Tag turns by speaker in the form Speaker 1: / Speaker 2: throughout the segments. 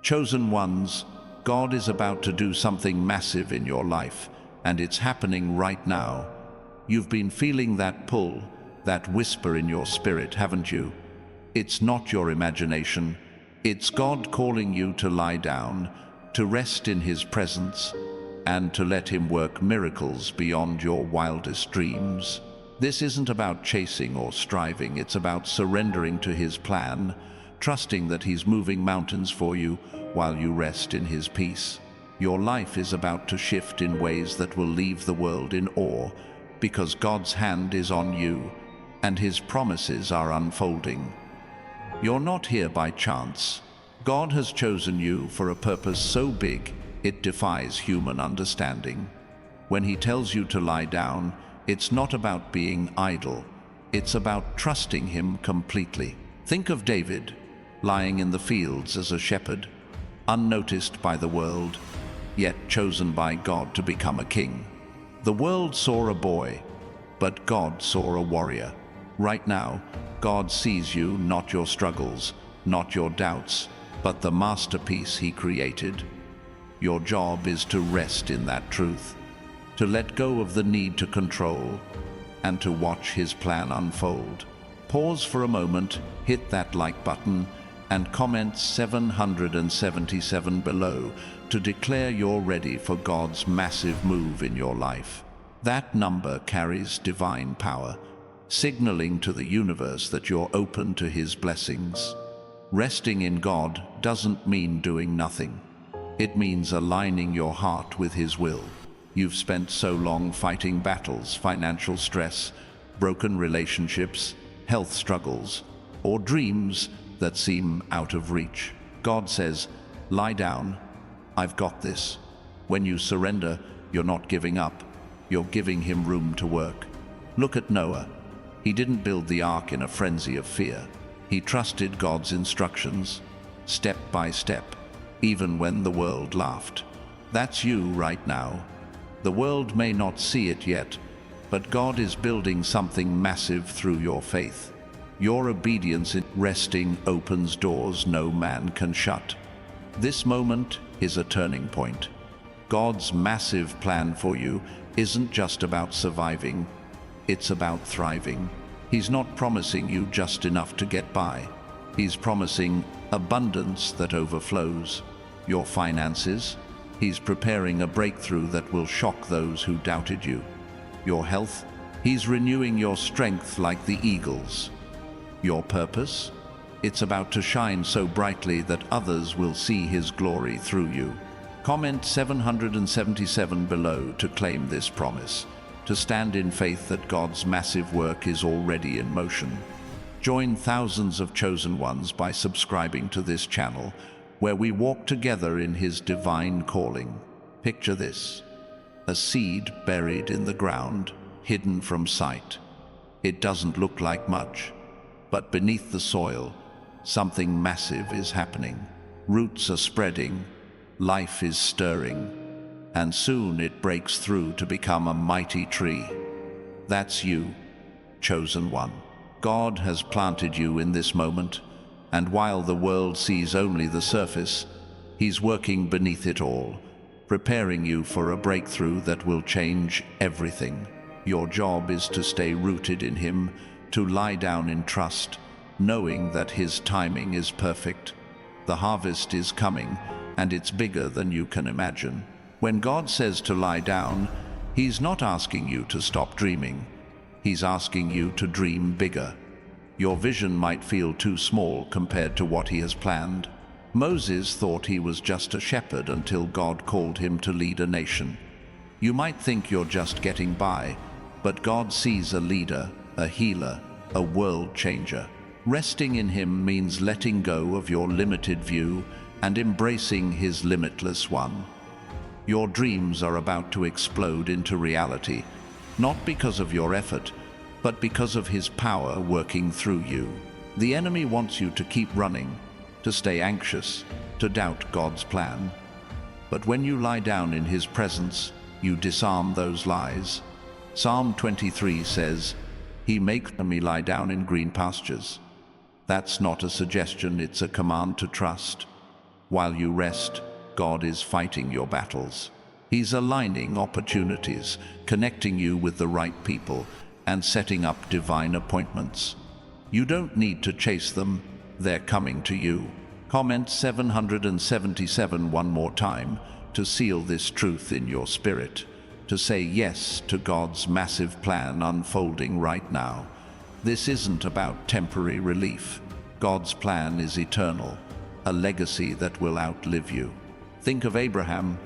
Speaker 1: Chosen ones, God is about to do something massive in your life, and it's happening right now. You've been feeling that pull, that whisper in your spirit, haven't you? It's not your imagination. It's God calling you to lie down, to rest in His presence, and to let Him work miracles beyond your wildest dreams. This isn't about chasing or striving, it's about surrendering to His plan, trusting that He's moving mountains for you while you rest in His peace. Your life is about to shift in ways that will leave the world in awe, because God's hand is on you, and His promises are unfolding. You're not here by chance. God has chosen you for a purpose so big, it defies human understanding. When He tells you to lie down, it's not about being idle. It's about trusting Him completely. Think of David, lying in the fields as a shepherd, unnoticed by the world, yet chosen by God to become a king. The world saw a boy, but God saw a warrior. Right now, God sees you, not your struggles, not your doubts, but the masterpiece He created. Your job is to rest in that truth, to let go of the need to control, and to watch His plan unfold. Pause for a moment, hit that like button, and comment 777 below to declare you're ready for God's massive move in your life. That number carries divine power, signaling to the universe that you're open to His blessings. Resting in God doesn't mean doing nothing. It means aligning your heart with His will. You've spent so long fighting battles, financial stress, broken relationships, health struggles, or dreams that seem out of reach. God says, lie down, I've got this. When you surrender, you're not giving up, you're giving Him room to work. Look at Noah. He didn't build the ark in a frenzy of fear. He trusted God's instructions, step by step, even when the world laughed. That's you right now. The world may not see it yet, but God is building something massive through your faith. Your obedience in resting opens doors no man can shut. This moment is a turning point. God's massive plan for you isn't just about surviving, it's about thriving. He's not promising you just enough to get by. He's promising abundance that overflows. Your finances, He's preparing a breakthrough that will shock those who doubted you. Your health, He's renewing your strength like the eagles. Your purpose, it's about to shine so brightly that others will see His glory through you. Comment 777 below to claim this promise, to stand in faith that God's massive work is already in motion. Join thousands of chosen ones by subscribing to this channel, where we walk together in His divine calling. Picture this: a seed buried in the ground, hidden from sight. It doesn't look like much, but beneath the soil, something massive is happening. Roots are spreading, life is stirring, and soon it breaks through to become a mighty tree. That's you, chosen one. God has planted you in this moment, and while the world sees only the surface, He's working beneath it all, preparing you for a breakthrough that will change everything. Your job is to stay rooted in Him, to lie down in trust, knowing that His timing is perfect. The harvest is coming, and it's bigger than you can imagine. When God says to lie down, He's not asking you to stop dreaming. He's asking you to dream bigger. Your vision might feel too small compared to what He has planned. Moses thought he was just a shepherd until God called him to lead a nation. You might think you're just getting by, but God sees a leader, a healer, a world changer. Resting in Him means letting go of your limited view and embracing His limitless one. Your dreams are about to explode into reality, not because of your effort, but because of His power working through you. The enemy wants you to keep running, to stay anxious, to doubt God's plan. But when you lie down in His presence, you disarm those lies. Psalm 23 says, He makes me lie down in green pastures. That's not a suggestion, it's a command to trust. While you rest, God is fighting your battles. He's aligning opportunities, connecting you with the right people, and setting up divine appointments. You don't need to chase them, they're coming to you. Comment 777 one more time to seal this truth in your spirit, to say yes to God's massive plan unfolding right now. This isn't about temporary relief. God's plan is eternal, a legacy that will outlive you. Think of Abraham,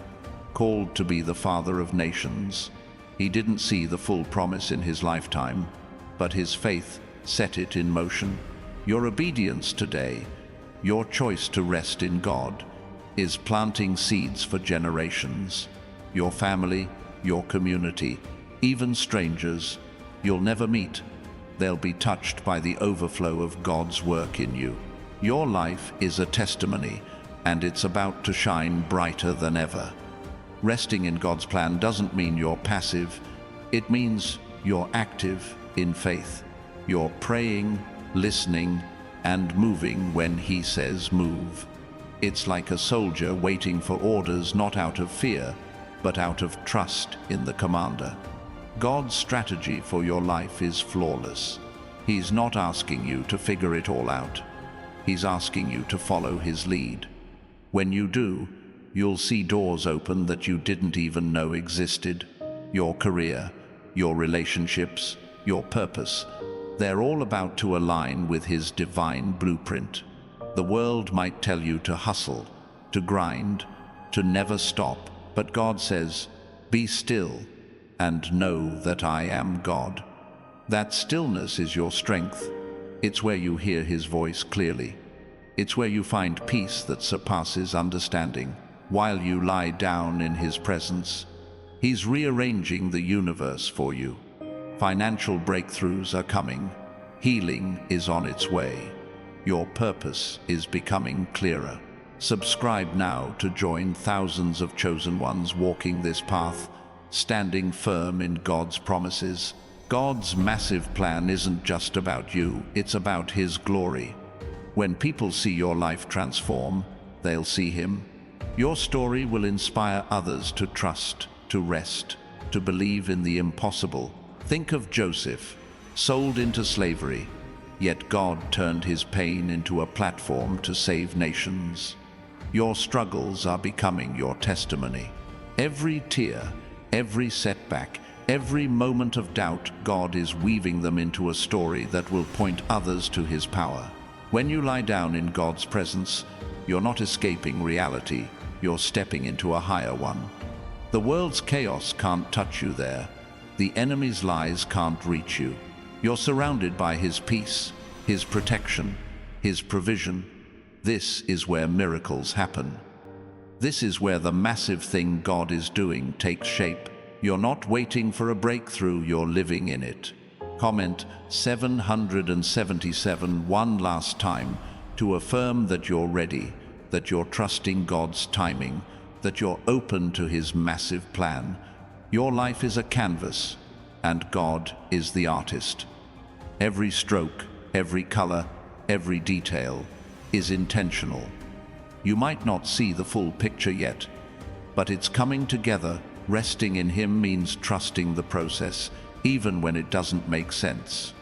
Speaker 1: called to be the father of nations. He didn't see the full promise in his lifetime, but his faith set it in motion. Your obedience today, your choice to rest in God, is planting seeds for generations. Your family, your community, even strangers you'll never meet, they'll be touched by the overflow of God's work in you. Your life is a testimony, and it's about to shine brighter than ever. Resting in God's plan doesn't mean you're passive. It means you're active in faith. You're praying, listening, and moving when He says move. It's like a soldier waiting for orders, not out of fear, but out of trust in the commander. God's strategy for your life is flawless. He's not asking you to figure it all out. He's asking you to follow His lead. When you do, you'll see doors open that you didn't even know existed. Your career, your relationships, your purpose, they're all about to align with His divine blueprint. The world might tell you to hustle, to grind, to never stop, but God says, "Be still and know that I am God." That stillness is your strength. It's where you hear His voice clearly. It's where you find peace that surpasses understanding. While you lie down in His presence, He's rearranging the universe for you. Financial breakthroughs are coming. Healing is on its way. Your purpose is becoming clearer. Subscribe now to join thousands of chosen ones walking this path, standing firm in God's promises. God's massive plan isn't just about you, it's about His glory. When people see your life transform, they'll see Him. Your story will inspire others to trust, to rest, to believe in the impossible. Think of Joseph, sold into slavery, yet God turned his pain into a platform to save nations. Your struggles are becoming your testimony. Every tear, every setback, every moment of doubt, God is weaving them into a story that will point others to His power. When you lie down in God's presence, you're not escaping reality, you're stepping into a higher one. The world's chaos can't touch you there. The enemy's lies can't reach you. You're surrounded by His peace, His protection, His provision. This is where miracles happen. This is where the massive thing God is doing takes shape. You're not waiting for a breakthrough, you're living in it. Comment 777 one last time to affirm that you're ready, that you're trusting God's timing, that you're open to His massive plan. Your life is a canvas, and God is the artist. Every stroke, every color, every detail is intentional. You might not see the full picture yet, but it's coming together. Resting in Him means trusting the process, even when it doesn't make sense.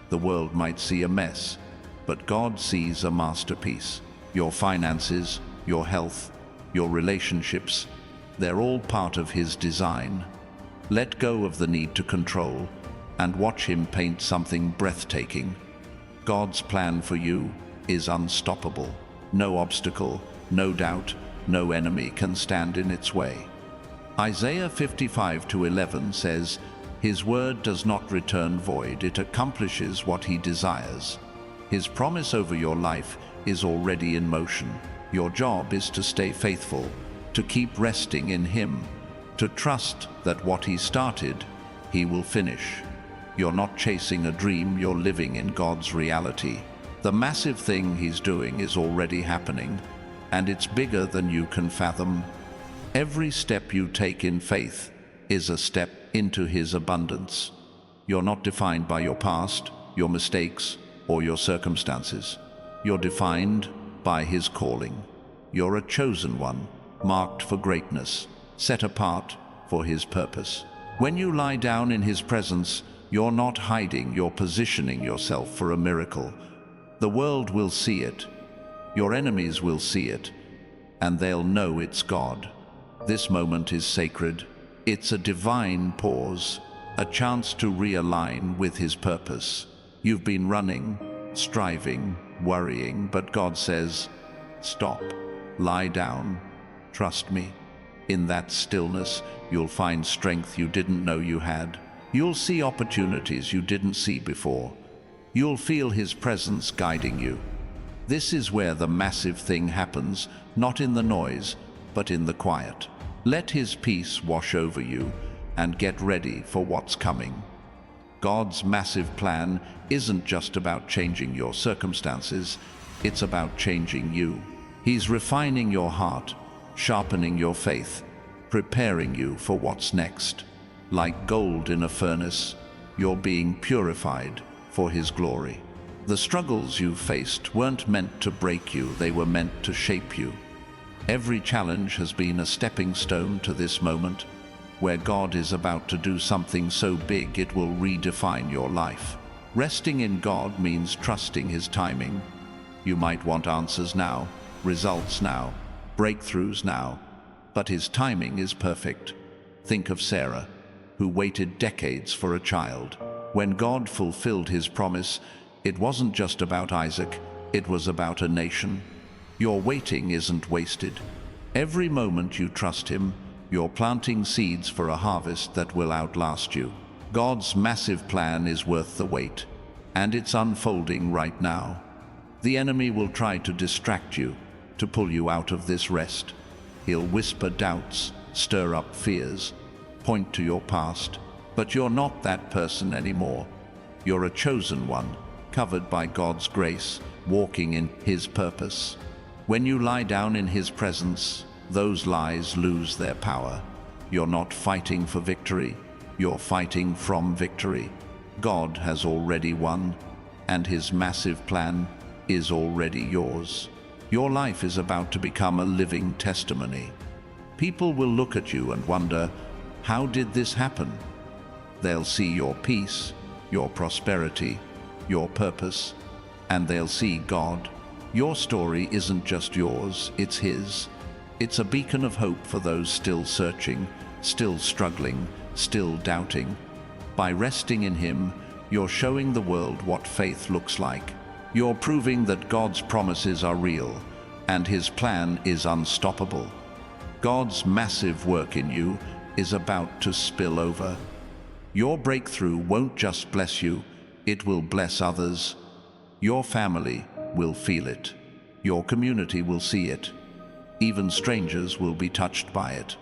Speaker 1: The world might see a mess, but God sees a masterpiece. Your finances, your health, your relationships, they're all part of His design. Let go of the need to control and watch Him paint something breathtaking. God's plan for you is unstoppable. No obstacle, no doubt, no enemy can stand in its way. Isaiah 55:11 says, "His word does not return void, it accomplishes what He desires." His promise over your life is already in motion. Your job is to stay faithful, to keep resting in Him, to trust that what He started, He will finish. You're not chasing a dream, you're living in God's reality. The massive thing He's doing is already happening, and it's bigger than you can fathom. Every step you take in faith is a step into His abundance. You're not defined by your past, your mistakes, or your circumstances. You're defined by His calling. You're a chosen one, marked for greatness, set apart for his purpose. When you lie down in his presence, you're not hiding, you're positioning yourself for a miracle. The world will see it, your enemies will see it, and they'll know it's God. This moment is sacred. It's a divine pause, a chance to realign with his purpose. You've been running, striving, worrying, but God says, stop, lie down, trust me. In that stillness, you'll find strength you didn't know you had. You'll see opportunities you didn't see before. You'll feel his presence guiding you. This is where the massive thing happens, not in the noise, but in the quiet. Let his peace wash over you and get ready for what's coming. God's massive plan isn't just about changing your circumstances, it's about changing you. He's refining your heart, sharpening your faith, preparing you for what's next. Like gold in a furnace, you're being purified for his glory. The struggles you've faced weren't meant to break you, they were meant to shape you. Every challenge has been a stepping stone to this moment, where God is about to do something so big it will redefine your life. Resting in God means trusting his timing. You might want answers now, results now, breakthroughs now, but his timing is perfect. Think of Sarah, who waited decades for a child. When God fulfilled his promise, it wasn't just about Isaac, it was about a nation. Your waiting isn't wasted. Every moment you trust him, you're planting seeds for a harvest that will outlast you. God's massive plan is worth the wait, and it's unfolding right now. The enemy will try to distract you, to pull you out of this rest. He'll whisper doubts, stir up fears, point to your past. But you're not that person anymore. You're a chosen one, covered by God's grace, walking in his purpose. When you lie down in his presence, those lies lose their power. You're not fighting for victory, you're fighting from victory. God has already won, and his massive plan is already yours. Your life is about to become a living testimony. People will look at you and wonder, how did this happen? They'll see your peace, your prosperity, your purpose, and they'll see God. Your story isn't just yours, it's his. It's a beacon of hope for those still searching, still struggling, still doubting. By resting in him, you're showing the world what faith looks like. You're proving that God's promises are real, and his plan is unstoppable. God's massive work in you is about to spill over. Your breakthrough won't just bless you, it will bless others. Your family will feel it. Your community will see it. Even strangers will be touched by it.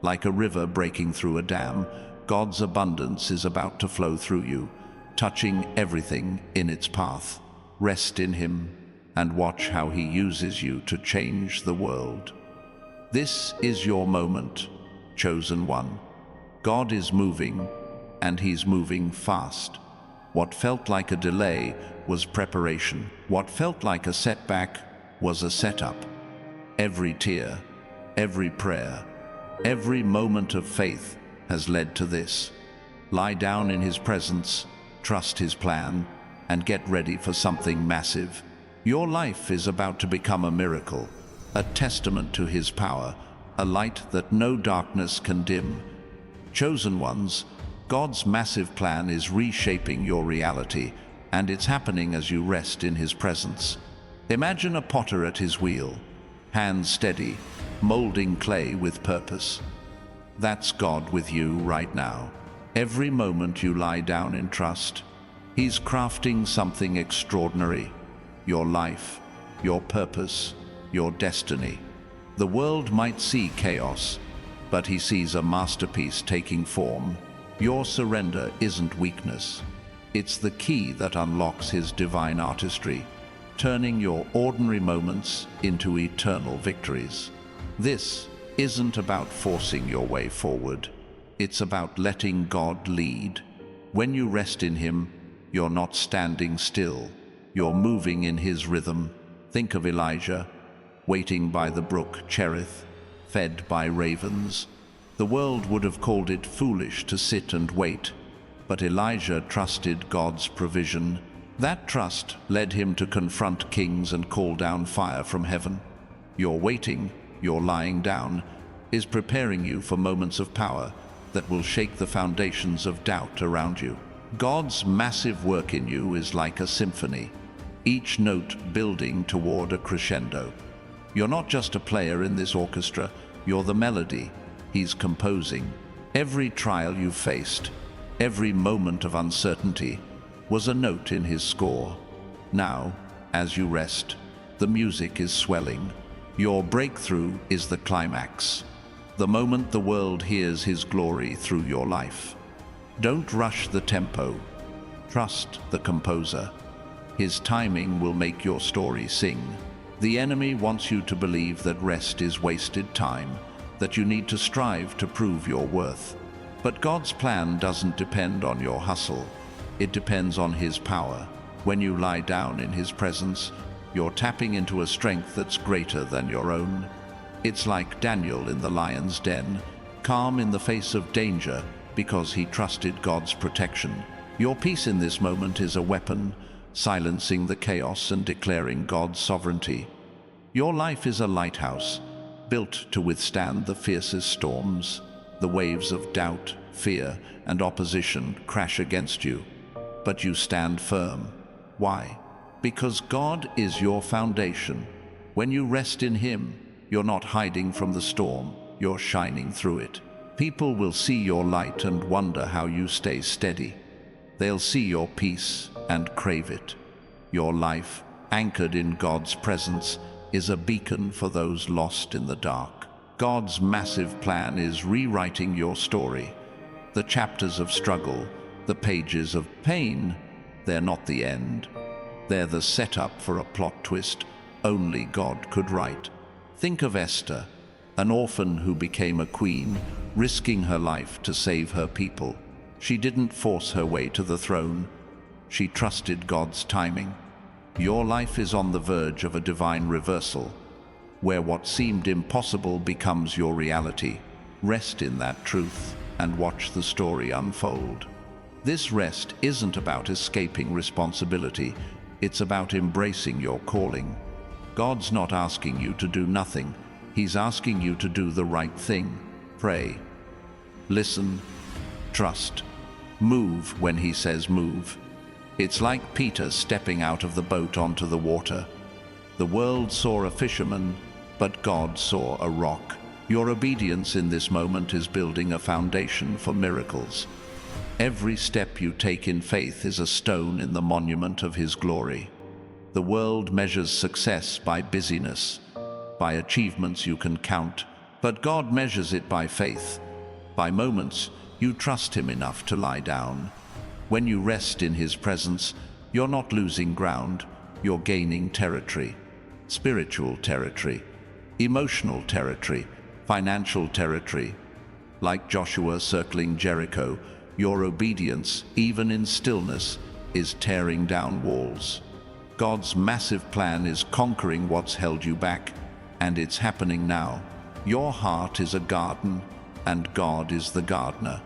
Speaker 1: Like a river breaking through a dam, God's abundance is about to flow through you, touching everything in its path. Rest in him and watch how he uses you to change the world. This is your moment, chosen one. God is moving, and he's moving fast. What felt like a delay was preparation. What felt like a setback was a setup. Every tear, every prayer, every moment of faith has led to this. Lie down in his presence, trust his plan, and get ready for something massive. Your life is about to become a miracle, a testament to his power, a light that no darkness can dim. Chosen ones, God's massive plan is reshaping your reality, and it's happening as you rest in his presence. Imagine a potter at his wheel, hands steady, molding clay with purpose. That's God with you right now. Every moment you lie down in trust, he's crafting something extraordinary. Your life, your purpose, your destiny. The world might see chaos, but he sees a masterpiece taking form. Your surrender isn't weakness. It's the key that unlocks his divine artistry, turning your ordinary moments into eternal victories. This isn't about forcing your way forward. It's about letting God lead. When you rest in him, you're not standing still. You're moving in his rhythm. Think of Elijah. waiting by the brook Cherith, fed by ravens. The world would have called it foolish to sit and wait, but Elijah trusted God's provision. That trust led him to confront kings and call down fire from heaven. Your waiting, your lying down, is preparing you for moments of power that will shake the foundations of doubt around you. God's massive work in you is like a symphony, each note building toward a crescendo. You're not just a player in this orchestra, you're the melody He's composing. Every trial you faced, every moment of uncertainty, was a note in His score. Now, as you rest, the music is swelling. Your breakthrough is the climax, the moment the world hears His glory through your life. Don't rush the tempo. Trust the composer. His timing will make your story sing. The enemy wants you to believe that rest is wasted time, that you need to strive to prove your worth. But God's plan doesn't depend on your hustle. It depends on His power. When you lie down in His presence, you're tapping into a strength that's greater than your own. It's like Daniel in the lion's den, calm in the face of danger because he trusted God's protection. Your peace in this moment is a weapon, silencing the chaos and declaring God's sovereignty. Your life is a lighthouse, built to withstand the fiercest storms. The waves of doubt, fear, and opposition crash against you, but you stand firm. Why? Because God is your foundation. When you rest in Him, you're not hiding from the storm, you're shining through it. People will see your light and wonder how you stay steady. They'll see your peace and crave it. Your life, anchored in God's presence, is a beacon for those lost in the dark. God's massive plan is rewriting your story. The chapters of struggle, the pages of pain, they're not the end. They're the setup for a plot twist only God could write. Think of Esther, an orphan who became a queen, risking her life to save her people. She didn't force her way to the throne. She trusted God's timing. Your life is on the verge of a divine reversal, where what seemed impossible becomes your reality. Rest in that truth and watch the story unfold. This rest isn't about escaping responsibility. It's about embracing your calling. God's not asking you to do nothing. He's asking you to do the right thing. Pray, listen, trust, move when He says move. It's like Peter stepping out of the boat onto the water. The world saw a fisherman, but God saw a rock. Your obedience in this moment is building a foundation for miracles. Every step you take in faith is a stone in the monument of His glory. The world measures success by busyness, by achievements you can count, but God measures it by faith, by moments you trust Him enough to lie down. When you rest in His presence, you're not losing ground, you're gaining territory. Spiritual territory, emotional territory, financial territory. Like Joshua circling Jericho, your obedience, even in stillness, is tearing down walls. God's massive plan is conquering what's held you back, and it's happening now. Your heart is a garden, and God is the gardener.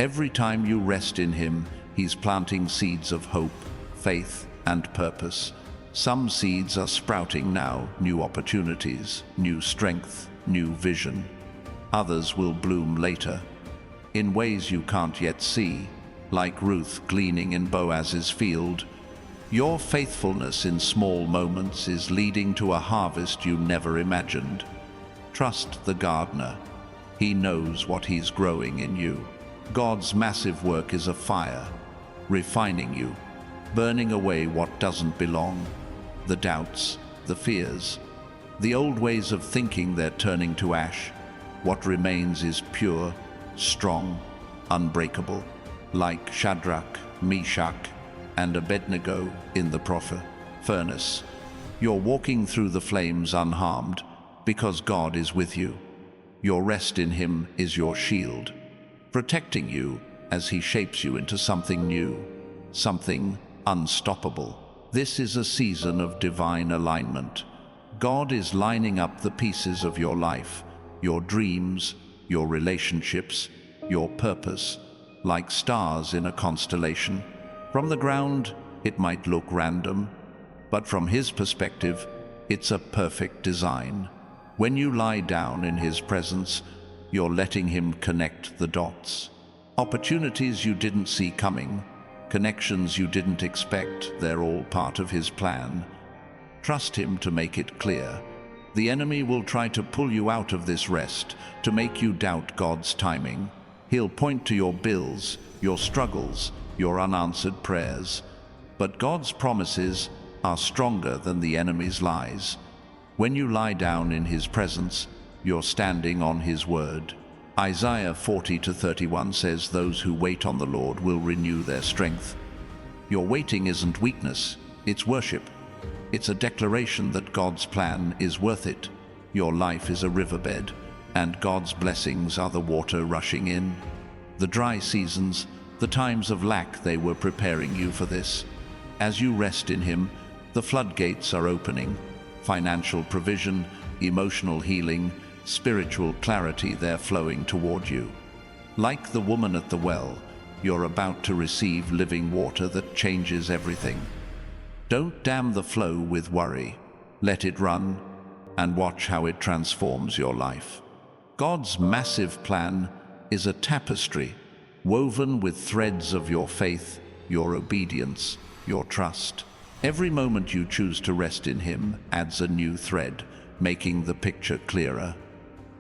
Speaker 1: Every time you rest in Him, He's planting seeds of hope, faith, and purpose. Some seeds are sprouting now, new opportunities, new strength, new vision. Others will bloom later, in ways you can't yet see, like Ruth gleaning in Boaz's field. Your faithfulness in small moments is leading to a harvest you never imagined. Trust the gardener. He knows what He's growing in you. God's massive work is a fire, refining you, burning away what doesn't belong. The doubts, the fears, the old ways of thinking, they're turning to ash. What remains is pure, strong, unbreakable, like Shadrach, Meshach, and Abednego in the prophet furnace. You're walking through the flames unharmed because God is with you. Your rest in Him is your shield, protecting you as He shapes you into something new, something unstoppable. This is a season of divine alignment. God is lining up the pieces of your life, your dreams, your relationships, your purpose, like stars in a constellation. From the ground, it might look random, but from His perspective, it's a perfect design. When you lie down in His presence, you're letting Him connect the dots. Opportunities you didn't see coming, connections you didn't expect, they're all part of His plan. Trust Him to make it clear. The enemy will try to pull you out of this rest, to make you doubt God's timing. He'll point to your bills, your struggles, your unanswered prayers. But God's promises are stronger than the enemy's lies. When you lie down in His presence, you're standing on His word. Isaiah 40:31 says, "Those who wait on the Lord will renew their strength." Your waiting isn't weakness, it's worship. It's a declaration that God's plan is worth it. Your life is a riverbed, and God's blessings are the water rushing in. The dry seasons, the times of lack, they were preparing you for this. As you rest in Him, the floodgates are opening. Financial provision, emotional healing, spiritual clarity, they're flowing toward you. Like the woman at the well, you're about to receive living water that changes everything. Don't dam the flow with worry. Let it run, and watch how it transforms your life. God's massive plan is a tapestry woven with threads of your faith, your obedience, your trust. Every moment you choose to rest in Him adds a new thread, making the picture clearer.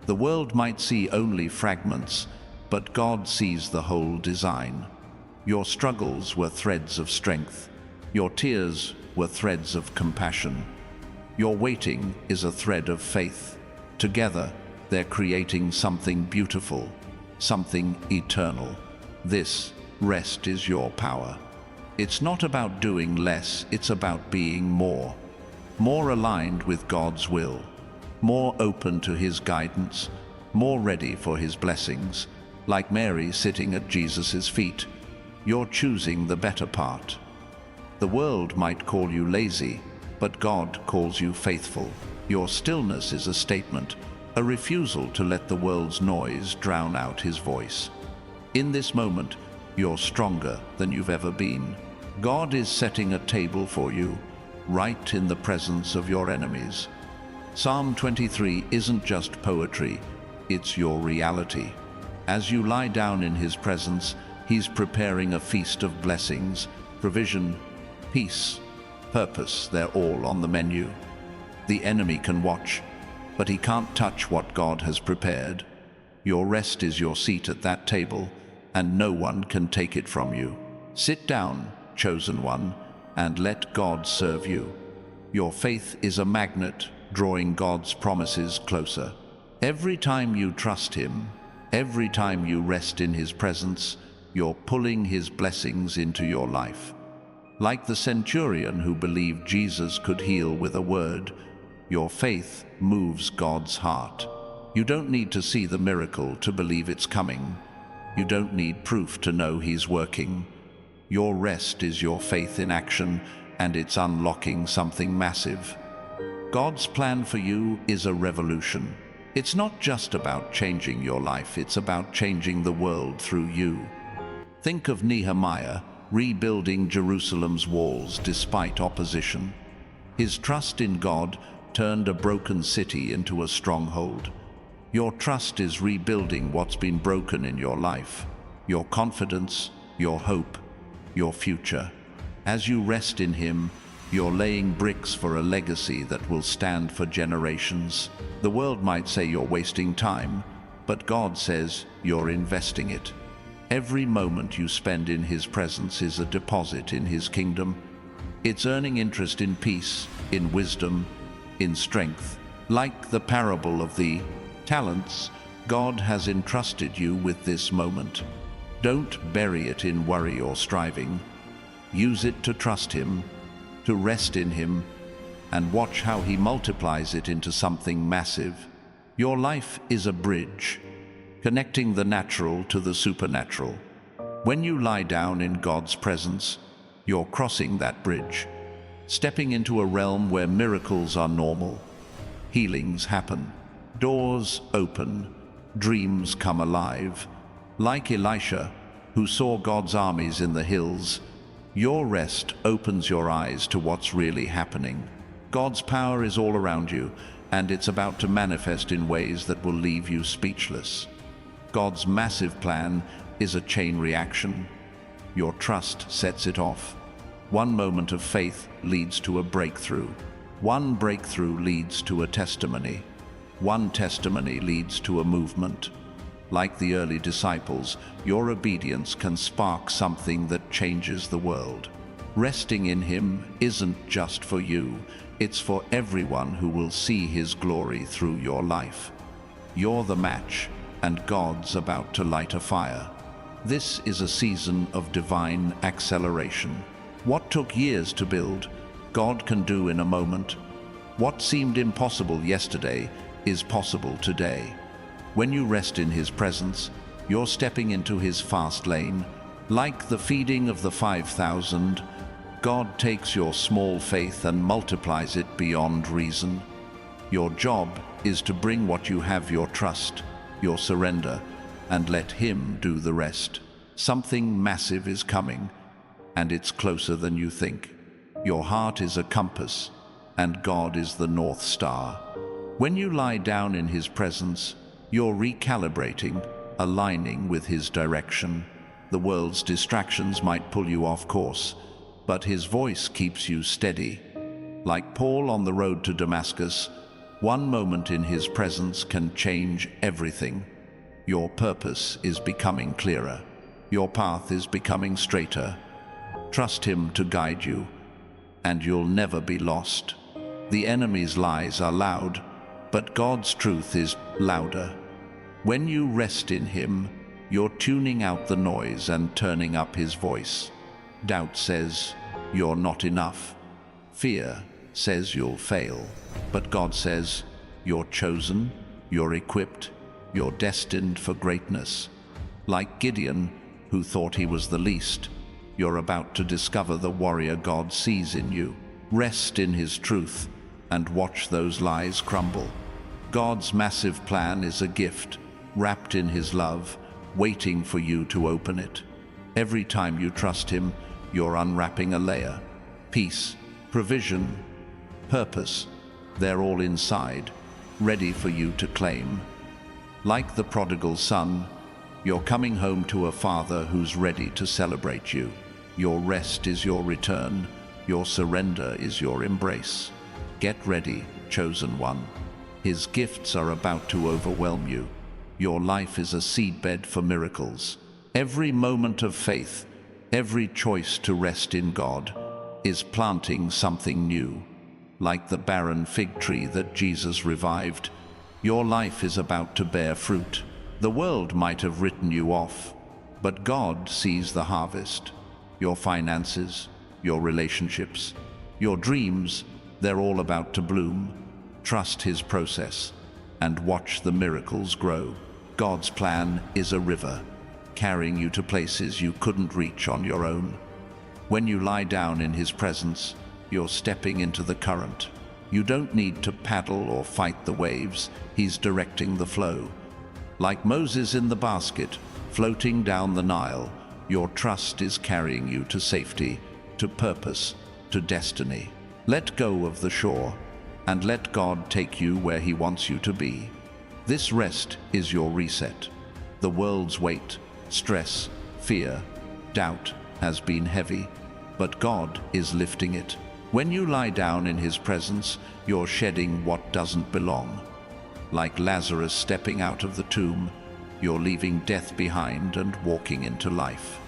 Speaker 1: The world might see only fragments, but God sees the whole design. Your struggles were threads of strength. Your tears were threads of compassion. Your waiting is a thread of faith. Together, they're creating something beautiful, something eternal. This rest is your power. It's not about doing less, it's about being more. More aligned with God's will, more open to His guidance, more ready for His blessings. Like Mary sitting at Jesus' feet, you're choosing the better part. The world might call you lazy, but God calls you faithful. Your stillness is a statement, a refusal to let the world's noise drown out His voice. In this moment, you're stronger than you've ever been. God is setting a table for you, right in the presence of your enemies. Psalm 23 isn't just poetry, it's your reality. As you lie down in His presence, He's preparing a feast of blessings, provision, peace, purpose, they're all on the menu. The enemy can watch, but he can't touch what God has prepared. Your rest is your seat at that table, and no one can take it from you. Sit down, chosen one, and let God serve you. Your faith is a magnet, drawing God's promises closer. Every time you trust Him, every time you rest in His presence, you're pulling His blessings into your life. Like the centurion who believed Jesus could heal with a word, your faith moves God's heart. You don't need to see the miracle to believe it's coming. You don't need proof to know He's working. Your rest is your faith in action, and it's unlocking something massive. God's plan for you is a revolution. It's not just about changing your life, it's about changing the world through you. Think of Nehemiah, rebuilding Jerusalem's walls despite opposition. His trust in God turned a broken city into a stronghold. Your trust is rebuilding what's been broken in your life, your confidence, your hope, your future. As you rest in Him, you're laying bricks for a legacy that will stand for generations. The world might say you're wasting time, but God says you're investing it. Every moment you spend in His presence is a deposit in His kingdom. It's earning interest in peace, in wisdom, in strength. Like the parable of the talents, God has entrusted you with this moment. Don't bury it in worry or striving. Use it to trust Him, to rest in Him, and watch how He multiplies it into something massive. Your life is a bridge, connecting the natural to the supernatural. When you lie down in God's presence, you're crossing that bridge, stepping into a realm where miracles are normal, healings happen, doors open, dreams come alive. Like Elisha, who saw God's armies in the hills, your rest opens your eyes to what's really happening. God's power is all around you, and it's about to manifest in ways that will leave you speechless. God's massive plan is a chain reaction. Your trust sets it off. One moment of faith leads to a breakthrough. One breakthrough leads to a testimony. One testimony leads to a movement. Like the early disciples, your obedience can spark something that changes the world. Resting in Him isn't just for you, it's for everyone who will see His glory through your life. You're the match, and God's about to light a fire. This is a season of divine acceleration. What took years to build, God can do in a moment. What seemed impossible yesterday is possible today. When you rest in His presence, you're stepping into His fast lane. Like the feeding of the 5,000, God takes your small faith and multiplies it beyond reason. Your job is to bring what you have, your trust, your surrender, and let Him do the rest. Something massive is coming, and it's closer than you think. Your heart is a compass, and God is the North Star. When you lie down in His presence, you're recalibrating, aligning with His direction. The world's distractions might pull you off course, but His voice keeps you steady. Like Paul on the road to Damascus, one moment in His presence can change everything. Your purpose is becoming clearer. Your path is becoming straighter. Trust Him to guide you, and you'll never be lost. The enemy's lies are loud, but God's truth is louder. When you rest in Him, you're tuning out the noise and turning up His voice. Doubt says, you're not enough. Fear says you'll fail. But God says, you're chosen, you're equipped, you're destined for greatness. Like Gideon, who thought he was the least, you're about to discover the warrior God sees in you. Rest in His truth and watch those lies crumble. God's massive plan is a gift, wrapped in His love, waiting for you to open it. Every time you trust Him, you're unwrapping a layer. Peace, provision, purpose, they're all inside, ready for you to claim. Like the prodigal son, you're coming home to a Father who's ready to celebrate you. Your rest is your return. Your surrender is your embrace. Get ready, chosen one. His gifts are about to overwhelm you. Your life is a seedbed for miracles. Every moment of faith, every choice to rest in God, is planting something new. Like the barren fig tree that Jesus revived, your life is about to bear fruit. The world might have written you off, but God sees the harvest. Your finances, your relationships, your dreams, they're all about to bloom. Trust His process and watch the miracles grow. God's plan is a river, carrying you to places you couldn't reach on your own. When you lie down in His presence, you're stepping into the current. You don't need to paddle or fight the waves. He's directing the flow. Like Moses in the basket, floating down the Nile, your trust is carrying you to safety, to purpose, to destiny. Let go of the shore, and let God take you where He wants you to be. This rest is your reset. The world's weight, stress, fear, doubt has been heavy, but God is lifting it. When you lie down in His presence, you're shedding what doesn't belong. Like Lazarus stepping out of the tomb, you're leaving death behind and walking into life.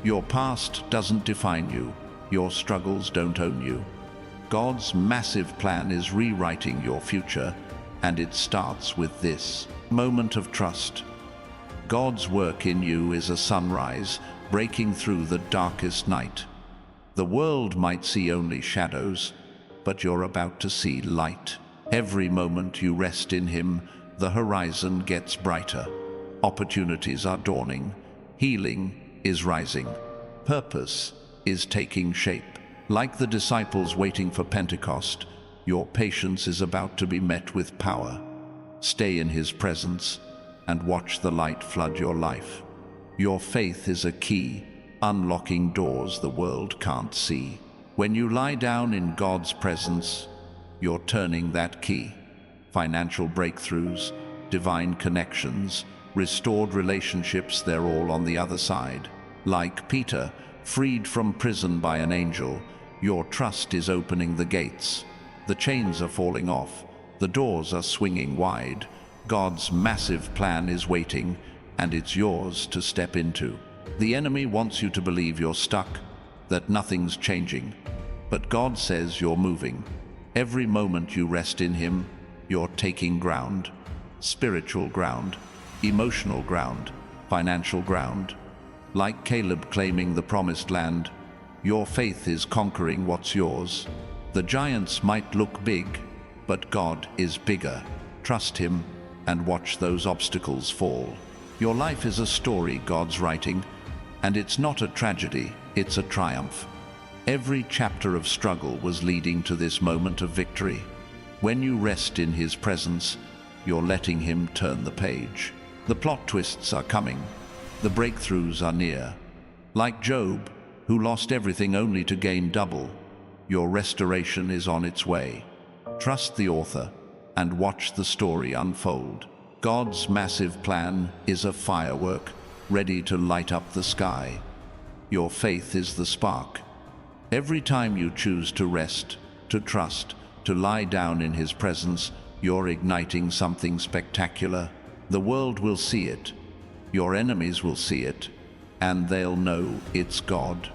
Speaker 1: Your past doesn't define you. Your struggles don't own you. God's massive plan is rewriting your future, and it starts with this moment of trust. God's work in you is a sunrise breaking through the darkest night. The world might see only shadows, but you're about to see light. Every moment you rest in Him, the horizon gets brighter. Opportunities are dawning. Healing is rising. Purpose is taking shape. Like the disciples waiting for Pentecost, your patience is about to be met with power. Stay in His presence and watch the light flood your life. Your faith is a key, unlocking doors the world can't see. When you lie down in God's presence, you're turning that key. Financial breakthroughs, divine connections, restored relationships, they're all on the other side. Like Peter, freed from prison by an angel, your trust is opening the gates. The chains are falling off, the doors are swinging wide. God's massive plan is waiting, and it's yours to step into. The enemy wants you to believe you're stuck, that nothing's changing. But God says you're moving. Every moment you rest in Him, you're taking ground. Spiritual ground, emotional ground, financial ground. Like Caleb claiming the promised land, your faith is conquering what's yours. The giants might look big, but God is bigger. Trust Him and watch those obstacles fall. Your life is a story God's writing, and it's not a tragedy, it's a triumph. Every chapter of struggle was leading to this moment of victory. When you rest in His presence, you're letting Him turn the page. The plot twists are coming. The breakthroughs are near. Like Job, who lost everything only to gain double, your restoration is on its way. Trust the author and watch the story unfold. God's massive plan is a firework ready to light up the sky. Your faith is the spark. Every time you choose to rest, to trust, to lie down in His presence, you're igniting something spectacular. The world will see it. Your enemies will see it, and they'll know it's God.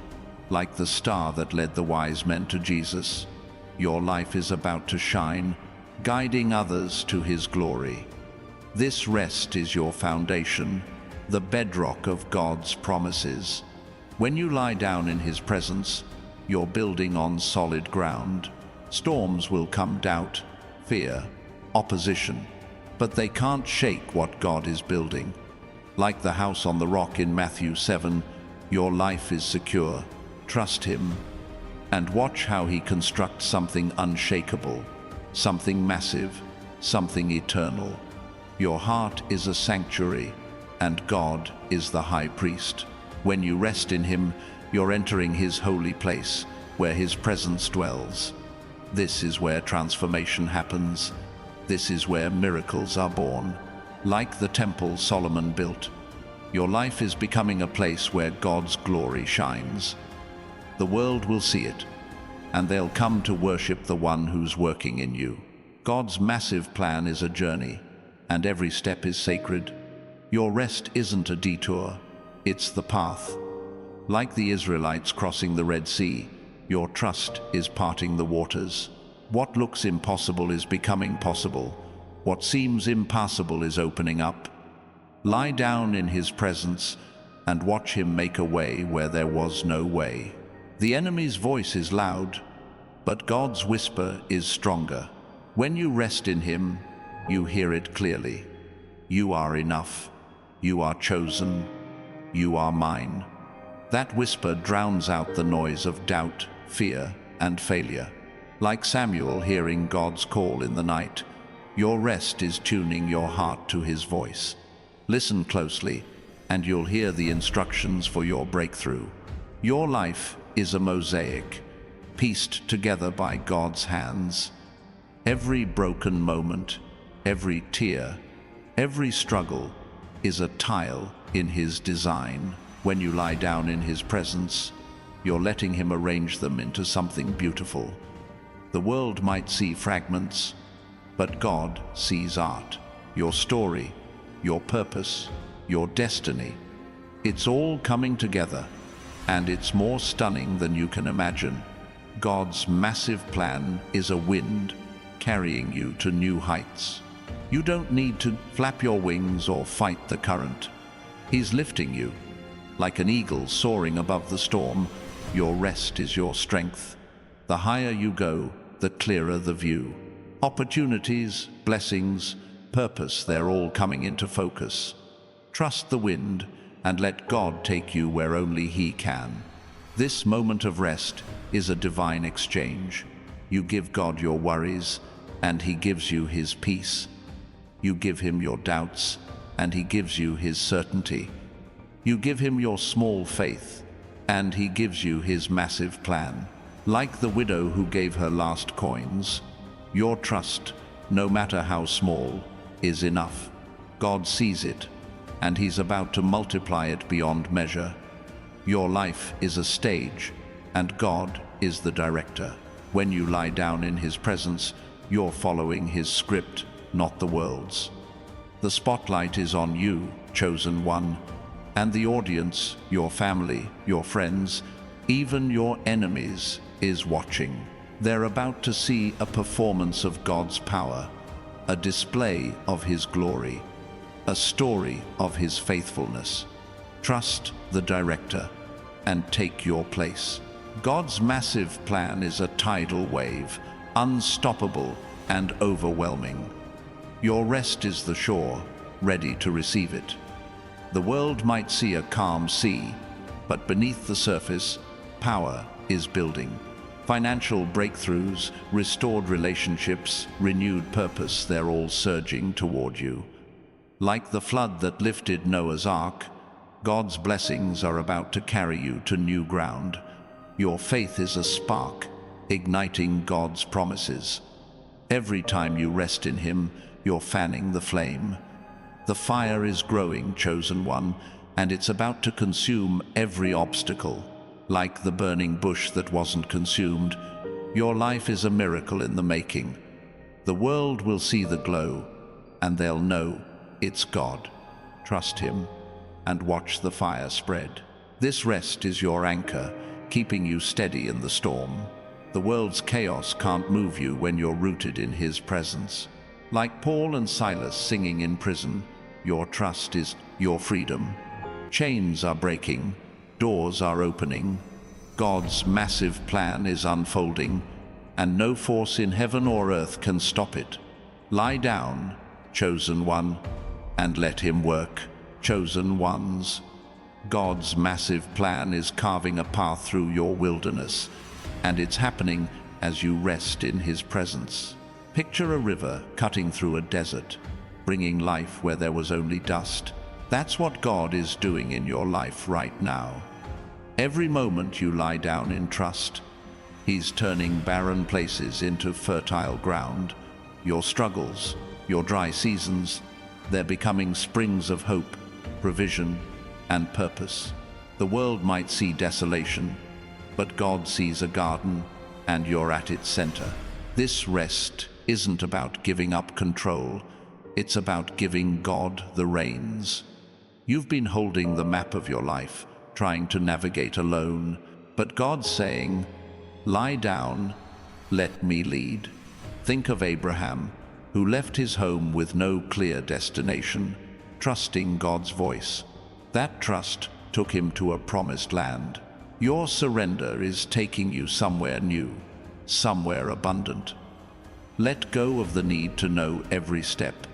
Speaker 1: Like the star that led the wise men to Jesus, your life is about to shine, guiding others to His glory. This rest is your foundation, the bedrock of God's promises. When you lie down in His presence, you're building on solid ground. Storms will come, doubt, fear, opposition, but they can't shake what God is building. Like the house on the rock in Matthew 7, your life is secure. Trust Him and watch how He constructs something unshakable, something massive, something eternal. Your heart is a sanctuary, and God is the high priest. When you rest in Him, you're entering His holy place, where His presence dwells. This is where transformation happens. This is where miracles are born. Like the temple Solomon built, your life is becoming a place where God's glory shines. The world will see it, and they'll come to worship the one who's working in you. God's massive plan is a journey, and every step is sacred. Your rest isn't a detour, it's the path. Like the Israelites crossing the Red Sea, your trust is parting the waters. What looks impossible is becoming possible. What seems impassable is opening up. Lie down in His presence and watch Him make a way where there was no way. The enemy's voice is loud, but God's whisper is stronger. When you rest in Him, you hear it clearly. You are enough. You are chosen. You are mine. That whisper drowns out the noise of doubt, fear, and failure. Like Samuel hearing God's call in the night, your rest is tuning your heart to His voice. Listen closely, and you'll hear the instructions for your breakthrough. Your life is a mosaic, pieced together by God's hands. Every broken moment, every tear, every struggle is a tile in His design. When you lie down in His presence, you're letting Him arrange them into something beautiful. The world might see fragments, but God sees art. Your story, your purpose, your destiny. It's all coming together, and it's more stunning than you can imagine. God's massive plan is a wind carrying you to new heights. You don't need to flap your wings or fight the current. He's lifting you. Like an eagle soaring above the storm, your rest is your strength. The higher you go, the clearer the view. Opportunities, blessings, purpose, they're all coming into focus. Trust the wind and let God take you where only He can. This moment of rest is a divine exchange. You give God your worries, and He gives you His peace. You give Him your doubts, and He gives you His certainty. You give Him your small faith, and He gives you His massive plan. Like the widow who gave her last coins, your trust, no matter how small, is enough. God sees it, and He's about to multiply it beyond measure. Your life is a stage, and God is the director. When you lie down in His presence, you're following His script, not the world's. The spotlight is on you, chosen one, and the audience, your family, your friends, even your enemies, is watching. They're about to see a performance of God's power, a display of His glory, a story of His faithfulness. Trust the director and take your place. God's massive plan is a tidal wave, unstoppable and overwhelming. Your rest is the shore, ready to receive it. The world might see a calm sea, but beneath the surface, power is building. Financial breakthroughs, restored relationships, renewed purpose, they're all surging toward you. Like the flood that lifted Noah's Ark, God's blessings are about to carry you to new ground. Your faith is a spark, igniting God's promises. Every time you rest in Him, you're fanning the flame. The fire is growing, chosen one, and it's about to consume every obstacle. Like the burning bush that wasn't consumed, your life is a miracle in the making. The world will see the glow, and they'll know it's God. Trust Him and watch the fire spread. This rest is your anchor, keeping you steady in the storm. The world's chaos can't move you when you're rooted in His presence. Like Paul and Silas singing in prison, your trust is your freedom. Chains are breaking, doors are opening, God's massive plan is unfolding, and no force in heaven or earth can stop it. Lie down, chosen one, and let Him work, chosen ones. God's massive plan is carving a path through your wilderness, and it's happening as you rest in His presence. Picture a river cutting through a desert, bringing life where there was only dust. That's what God is doing in your life right now. Every moment you lie down in trust, He's turning barren places into fertile ground. Your struggles, your dry seasons, they're becoming springs of hope, provision, and purpose. The world might see desolation, but God sees a garden, and you're at its center. This rest isn't about giving up control, it's about giving God the reins. You've been holding the map of your life, trying to navigate alone, but God's saying, lie down, let me lead. Think of Abraham, who left his home with no clear destination, trusting God's voice. That trust took him to a promised land. Your surrender is taking you somewhere new, somewhere abundant. Let go of the need to know every step,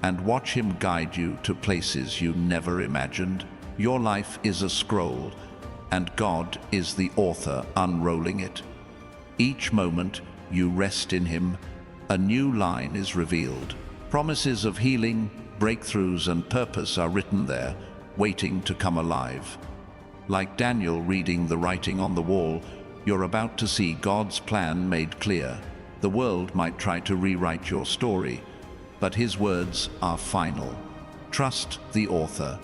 Speaker 1: and watch Him guide you to places you never imagined. Your life is a scroll, and God is the author unrolling it. Each moment you rest in Him, a new line is revealed. Promises of healing, breakthroughs, and purpose are written there, waiting to come alive. Like Daniel reading the writing on the wall, you're about to see God's plan made clear. The world might try to rewrite your story, but His words are final. Trust the author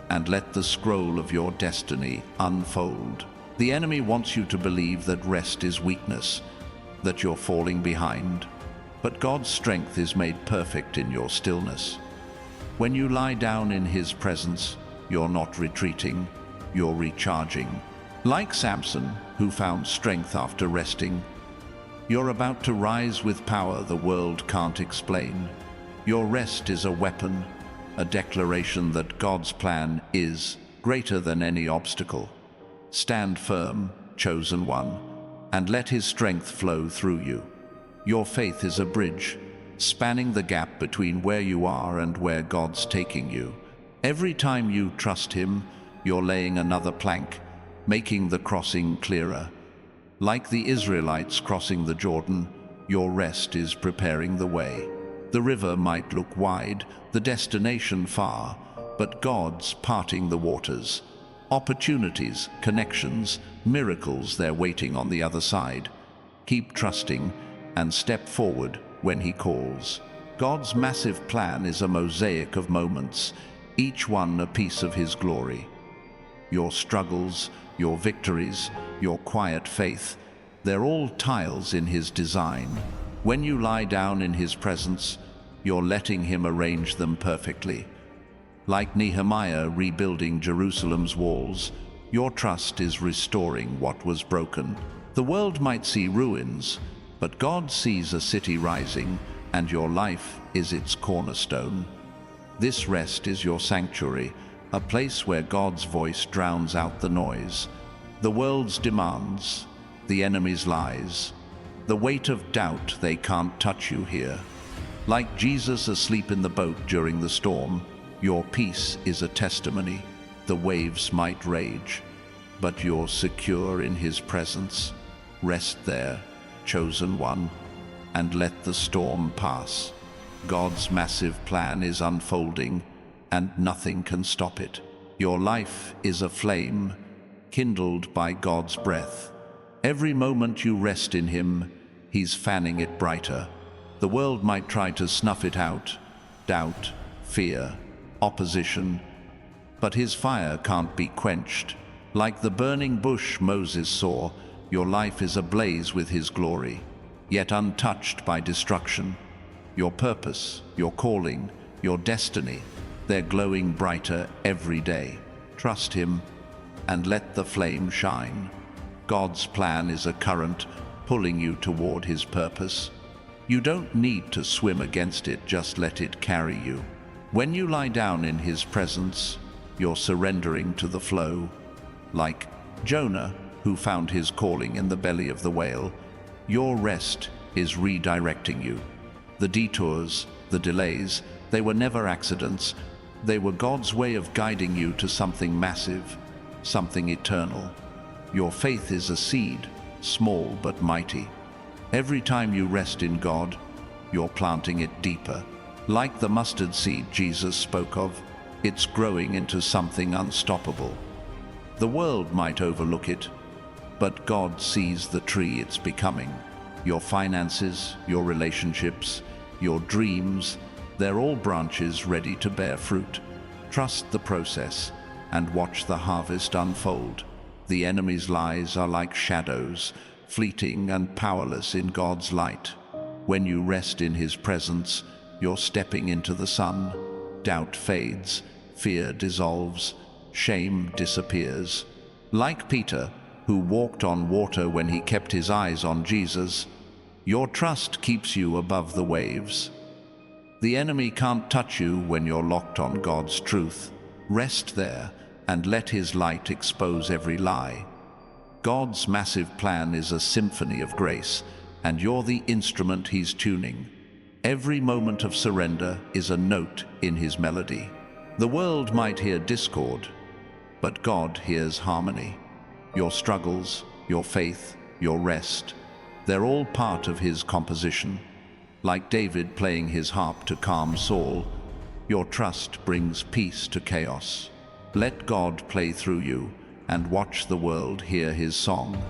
Speaker 1: and let the scroll of your destiny unfold. The enemy wants you to believe that rest is weakness, that you're falling behind, but God's strength is made perfect in your stillness. When you lie down in His presence, you're not retreating, you're recharging. Like Samson, who found strength after resting, you're about to rise with power the world can't explain. Your rest is a weapon, a declaration that God's plan is greater than any obstacle. Stand firm, chosen one, and let His strength flow through you. Your faith is a bridge, spanning the gap between where you are and where God's taking you. Every time you trust Him, you're laying another plank, making the crossing clearer. Like the Israelites crossing the Jordan, Your rest is preparing the way. The river might look wide, the destination far, but God's parting the waters. Opportunities, connections, miracles, they're waiting on the other side. Keep trusting and step forward when He calls. God's massive plan is a mosaic of moments, each one a piece of His glory. Your struggles, your victories, your quiet faith, they're all tiles in His design. When you lie down in His presence, you're letting Him arrange them perfectly. Like Nehemiah rebuilding Jerusalem's walls, your trust is restoring what was broken. The world might see ruins, but God sees a city rising, and your life is its cornerstone. This rest is your sanctuary, a place where God's voice drowns out the noise, the world's demands, the enemy's lies, the weight of doubt. They can't touch you here. Like Jesus asleep in the boat during the storm, your peace is a testimony. The waves might rage, but you're secure in His presence. Rest there, chosen one, and let the storm pass. God's massive plan is unfolding, and nothing can stop it. Your life is a flame, kindled by God's breath. Every moment you rest in Him, He's fanning it brighter. The world might try to snuff it out, doubt, fear, opposition, but His fire can't be quenched. Like the burning bush Moses saw, your life is ablaze with His glory, yet untouched by destruction. Your purpose, your calling, your destiny, they're glowing brighter every day. Trust Him and let the flame shine. God's plan is a current pulling you toward His purpose. You don't need to swim against it, just let it carry you. When you lie down in His presence, you're surrendering to the flow. Like Jonah, who found his calling in the belly of the whale, your rest is redirecting you. The detours, the delays, they were never accidents. They were God's way of guiding you to something massive, something eternal. Your faith is a seed, small but mighty. Every time you rest in God, you're planting it deeper. Like the mustard seed Jesus spoke of, it's growing into something unstoppable. The world might overlook it, but God sees the tree it's becoming. Your finances, your relationships, your dreams, they're all branches ready to bear fruit. Trust the process and watch the harvest unfold. The enemy's lies are like shadows, fleeting and powerless in God's light. When you rest in His presence, you're stepping into the sun. Doubt fades, fear dissolves, shame disappears. Like Peter, who walked on water when he kept his eyes on Jesus, your trust keeps you above the waves. The enemy can't touch you when you're locked on God's truth. Rest there and let His light expose every lie. God's massive plan is a symphony of grace, and you're the instrument He's tuning. Every moment of surrender is a note in His melody. The world might hear discord, but God hears harmony. Your struggles, your faith, your rest, they're all part of His composition. Like David playing his harp to calm Saul, your trust brings peace to chaos. Let God play through you and watch the world hear His song.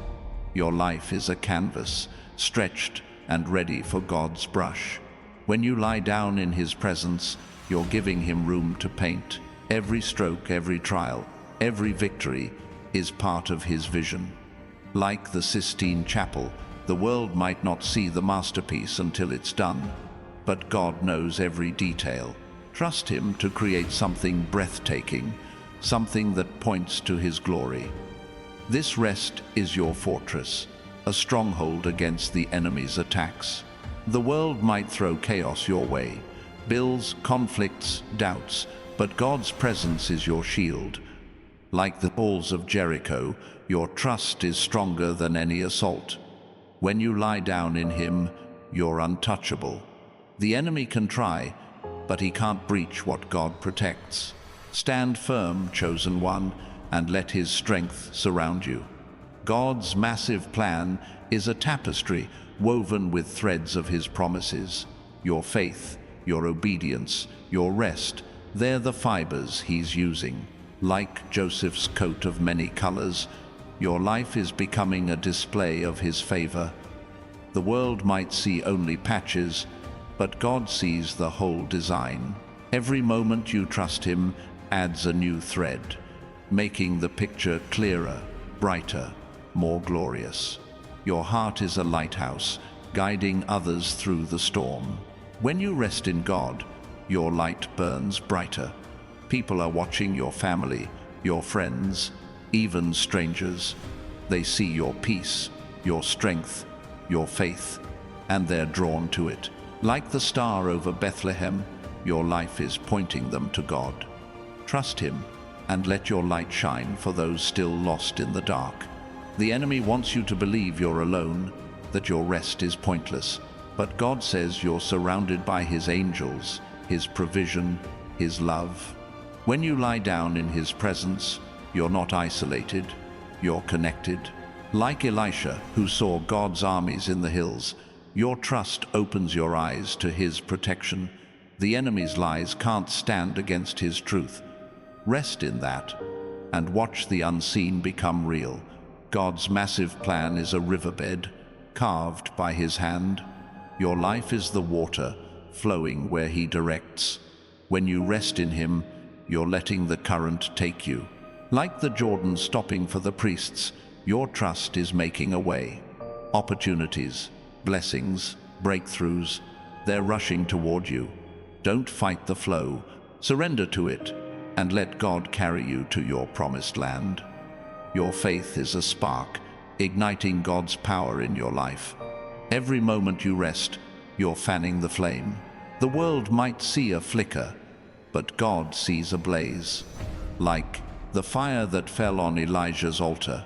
Speaker 1: Your life is a canvas, stretched and ready for God's brush. When you lie down in His presence, you're giving Him room to paint. Every stroke, every trial, every victory is part of His vision. Like the Sistine Chapel, the world might not see the masterpiece until it's done, but God knows every detail. Trust Him to create something breathtaking, something that points to His glory. This rest is your fortress, a stronghold against the enemy's attacks. The world might throw chaos your way, bills, conflicts, doubts, but God's presence is your shield. Like the walls of Jericho, your trust is stronger than any assault. When you lie down in Him, you're untouchable. The enemy can try, but he can't breach what God protects. Stand firm, chosen one, and let His strength surround you. God's massive plan is a tapestry woven with threads of his promises. Your faith, your obedience, your rest, they're the fibers he's using. Like Joseph's coat of many colors, your life is becoming a display of his favor. The world might see only patches, but God sees the whole design. Every moment you trust him adds a new thread, making the picture clearer, brighter, more glorious. Your heart is a lighthouse, guiding others through the storm. When you rest in God, your light burns brighter. People are watching your family, your friends, even strangers. They see your peace, your strength, your faith, and they're drawn to it. Like the star over Bethlehem, your life is pointing them to God. Trust him and let your light shine for those still lost in the dark. The enemy wants you to believe you're alone, that your rest is pointless. But God says you're surrounded by his angels, his provision, his love. When you lie down in his presence, you're not isolated, you're connected. Like Elisha, who saw God's armies in the hills, your trust opens your eyes to his protection. The enemy's lies can't stand against his truth. Rest in that and watch the unseen become real. God's massive plan is a riverbed carved by his hand. Your life is the water flowing where he directs. When you rest in him, you're letting the current take you. Like the Jordan stopping for the priests, your trust is making a way. Opportunities, blessings, breakthroughs, they're rushing toward you. Don't fight the flow, surrender to it, and let God carry you to your promised land. Your faith is a spark, igniting God's power in your life. Every moment you rest, you're fanning the flame. The world might see a flicker, but God sees a blaze. Like the fire that fell on Elijah's altar,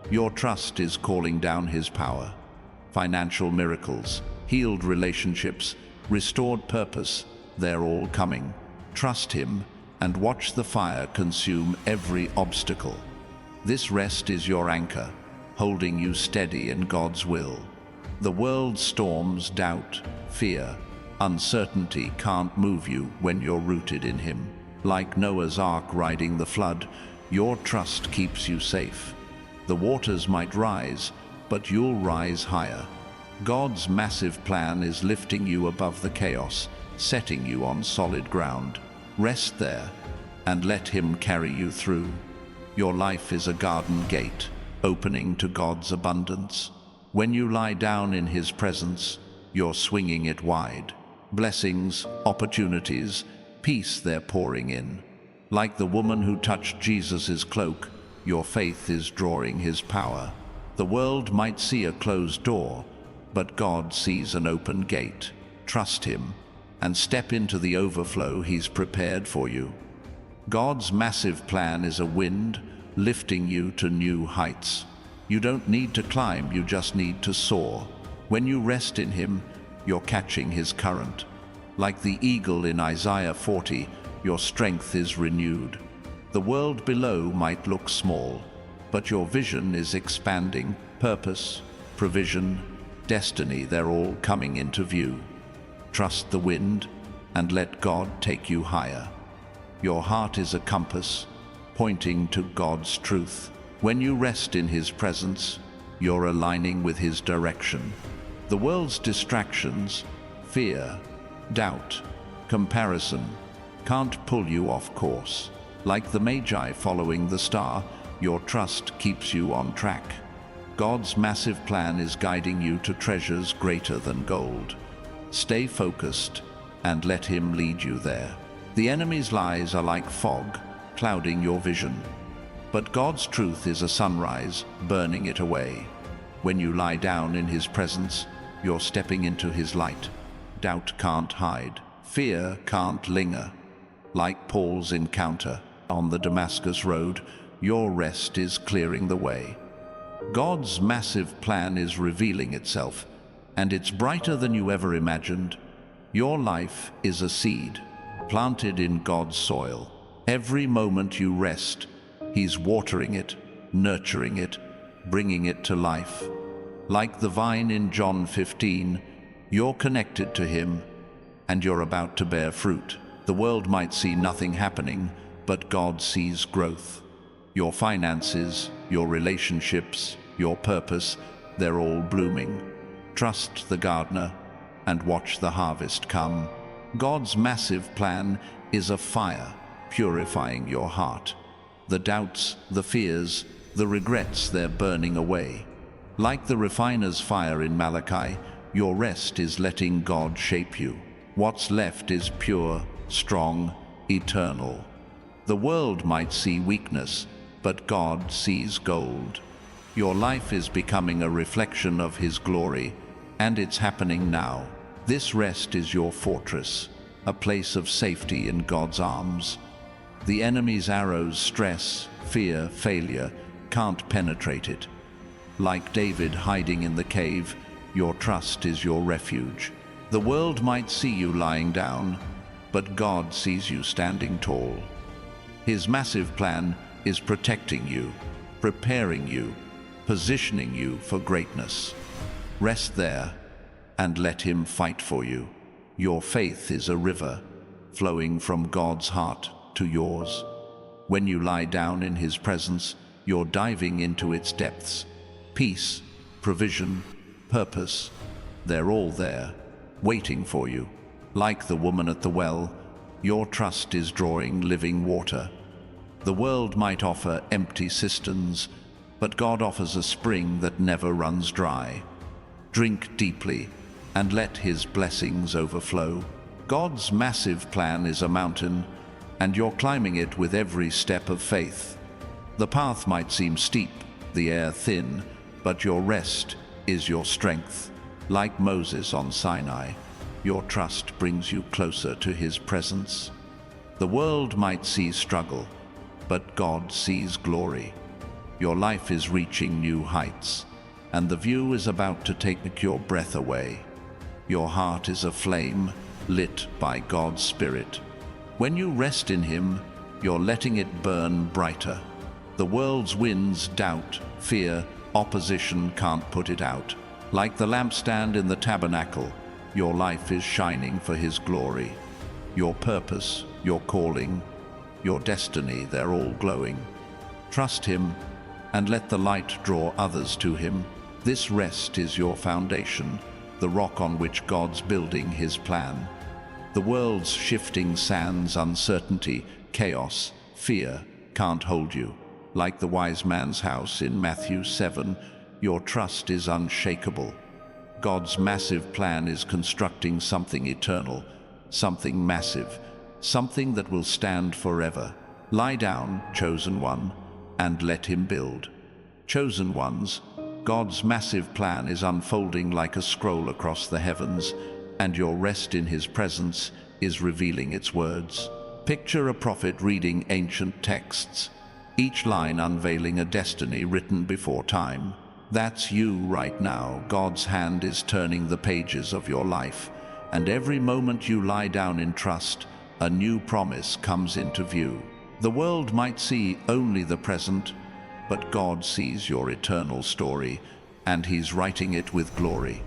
Speaker 1: your trust is calling down his power. Financial miracles, healed relationships, restored purpose, they're all coming. Trust him and watch the fire consume every obstacle. This rest is your anchor, holding you steady in God's will. The world's storms, doubt, fear, uncertainty can't move you when you're rooted in him. Like Noah's Ark riding the flood, your trust keeps you safe. The waters might rise, but you'll rise higher. God's massive plan is lifting you above the chaos, setting you on solid ground. Rest there and let him carry you through. Your life is a garden gate, opening to God's abundance. When you lie down in his presence, you're swinging it wide. Blessings, opportunities, peace they're pouring in. Like the woman who touched Jesus' cloak, your faith is drawing his power. The world might see a closed door, but God sees an open gate. Trust him and step into the overflow he's prepared for you. God's massive plan is a wind lifting you to new heights. You don't need to climb, you just need to soar. When you rest in him, you're catching his current. Like the eagle in Isaiah 40, your strength is renewed. The world below might look small, but your vision is expanding. Purpose, provision, destiny, they're all coming into view. Trust the wind and let God take you higher. Your heart is a compass, pointing to God's truth. When you rest in his presence, you're aligning with his direction. The world's distractions, fear, doubt, comparison, can't pull you off course. Like the Magi following the star, your trust keeps you on track. God's massive plan is guiding you to treasures greater than gold. Stay focused and let him lead you there. The enemy's lies are like fog, clouding your vision. But God's truth is a sunrise, burning it away. When you lie down in his presence, you're stepping into his light. Doubt can't hide. Fear can't linger. Like Paul's encounter on the Damascus road, your rest is clearing the way. God's massive plan is revealing itself, and it's brighter than you ever imagined. Your life is a seed, planted in God's soil. Every moment you rest, he's watering it, nurturing it, bringing it to life. Like the vine in John 15, you're connected to him and you're about to bear fruit. The world might see nothing happening, but God sees growth. Your finances, your relationships, your purpose, they're all blooming. Trust the gardener and watch the harvest come. God's massive plan is a fire purifying your heart. The doubts, the fears, the regrets, they're burning away. Like the refiner's fire in Malachi, your rest is letting God shape you. What's left is pure, strong, eternal. The world might see weakness, but God sees gold. Your life is becoming a reflection of His glory, and it's happening now. This rest is your fortress, a place of safety in God's arms. The enemy's arrows, stress, fear, failure, can't penetrate it. Like David hiding in the cave, your trust is your refuge. The world might see you lying down, but God sees you standing tall. His massive plan is protecting you, preparing you, positioning you for greatness. Rest there and let Him fight for you. Your faith is a river flowing from God's heart to yours. When you lie down in His presence, you're diving into its depths. Peace, provision, purpose, they're all there, waiting for you. Like the woman at the well, your trust is drawing living water. The world might offer empty cisterns, but God offers a spring that never runs dry. Drink deeply and let His blessings overflow. God's massive plan is a mountain, and you're climbing it with every step of faith. The path might seem steep, the air thin, but your rest is your strength. Like Moses on Sinai, your trust brings you closer to His presence. The world might see struggle, but God sees glory. Your life is reaching new heights, and the view is about to take your breath away. Your heart is a flame lit by God's Spirit. When you rest in Him, you're letting it burn brighter. The world's winds, doubt, fear, opposition can't put it out. Like the lampstand in the tabernacle, your life is shining for His glory. Your purpose, your calling, your destiny, they're all glowing. Trust Him and let the light draw others to Him. This rest is your foundation, the rock on which God's building His plan. The world's shifting sands, uncertainty, chaos, fear can't hold you. Like the wise man's house in Matthew 7, your trust is unshakable. God's massive plan is constructing something eternal, something massive, something that will stand forever. Lie down, chosen one, and let Him build. Chosen ones, God's massive plan is unfolding like a scroll across the heavens, and your rest in His presence is revealing its words. Picture a prophet reading ancient texts, each line unveiling a destiny written before time. That's you right now. God's hand is turning the pages of your life, and every moment you lie down in trust, a new promise comes into view. The world might see only the present, but God sees your eternal story, and He's writing it with glory.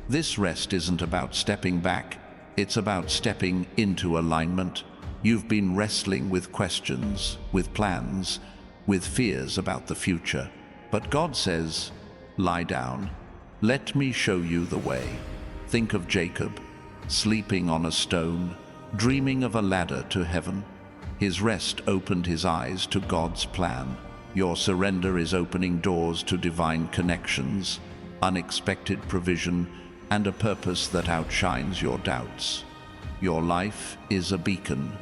Speaker 1: This rest isn't about stepping back, it's about stepping into alignment. You've been wrestling with questions, with plans, with fears about the future. But God says, lie down. Let me show you the way. Think of Jacob, sleeping on a stone, dreaming of a ladder to heaven. His rest opened his eyes to God's plan. Your surrender is opening doors to divine connections, unexpected provision, and a purpose that outshines your doubts. Your life is a beacon,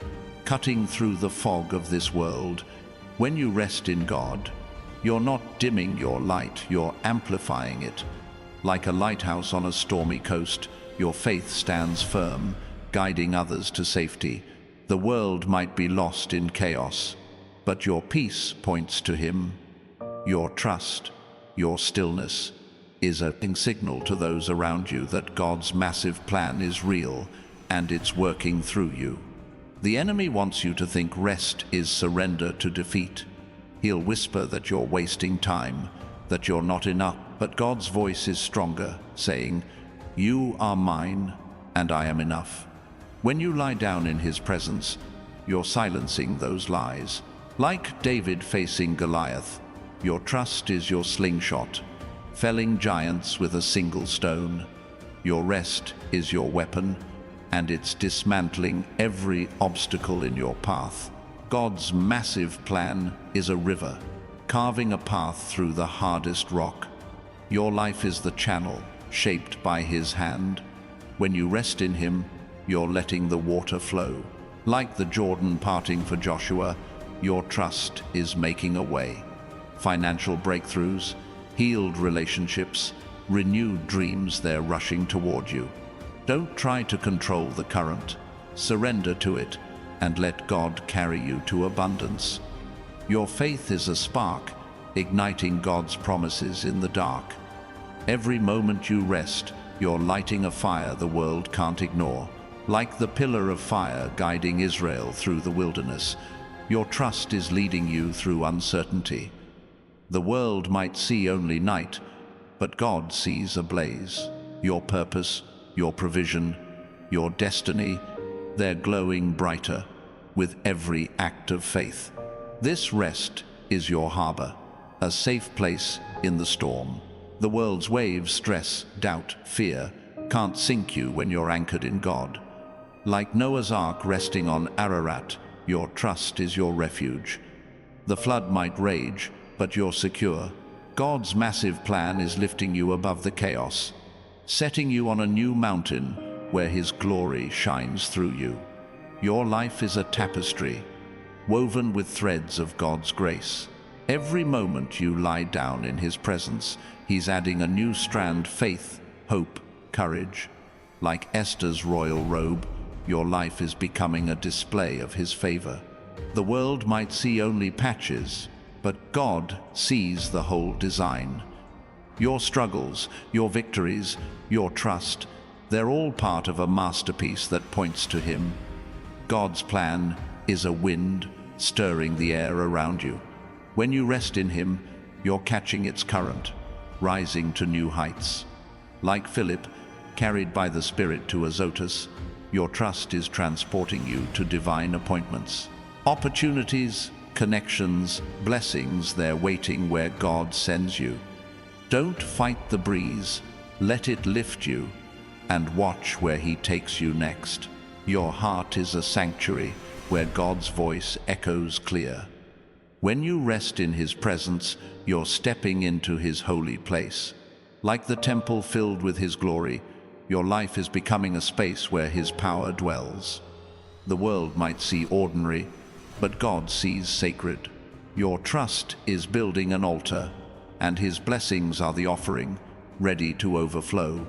Speaker 1: cutting through the fog of this world. When you rest in God, you're not dimming your light, you're amplifying it. Like a lighthouse on a stormy coast, your faith stands firm, guiding others to safety. The world might be lost in chaos, but your peace points to Him. Your trust, your stillness, is a signal to those around you that God's massive plan is real and it's working through you. The enemy wants you to think rest is surrender to defeat. He'll whisper that you're wasting time, that you're not enough. But God's voice is stronger, saying, "You are mine, and I am enough." When you lie down in his presence, you're silencing those lies. Like David facing Goliath, your trust is your slingshot, felling giants with a single stone. Your rest is your weapon, and it's dismantling every obstacle in your path. God's massive plan is a river, carving a path through the hardest rock. Your life is the channel, shaped by his hand. When you rest in him, you're letting the water flow. Like the Jordan parting for Joshua, your trust is making a way. Financial breakthroughs, healed relationships, renewed dreams, they're rushing toward you. Don't try to control the current. Surrender to it and let God carry you to abundance. Your faith is a spark, igniting God's promises in the dark. Every moment you rest, you're lighting a fire the world can't ignore. Like the pillar of fire guiding Israel through the wilderness, your trust is leading you through uncertainty. The world might see only night, but God sees a blaze. Your purpose, your provision, your destiny, they're glowing brighter with every act of faith. This rest is your harbor, a safe place in the storm. The world's waves, stress, doubt, fear, can't sink you when you're anchored in God. Like Noah's Ark resting on Ararat, your trust is your refuge. The flood might rage, but you're secure. God's massive plan is lifting you above the chaos, setting you on a new mountain where his glory shines through you. Your life is a tapestry, woven with threads of God's grace. Every moment you lie down in his presence, he's adding a new strand: faith, hope, courage. Like Esther's royal robe, your life is becoming a display of his favor. The world might see only patches, but God sees the whole design. Your struggles, your victories, your trust, they're all part of a masterpiece that points to him. God's plan is a wind stirring the air around you. When you rest in him, you're catching its current, rising to new heights. Like Philip, carried by the Spirit to Azotus, your trust is transporting you to divine appointments. Opportunities, connections, blessings, they're waiting where God sends you. Don't fight the breeze, let it lift you, and watch where he takes you next. Your heart is a sanctuary where God's voice echoes clear. When you rest in his presence, you're stepping into his holy place. Like the temple filled with his glory, your life is becoming a space where his power dwells. The world might see ordinary, but God sees sacred. Your trust is building an altar, and his blessings are the offering, ready to overflow.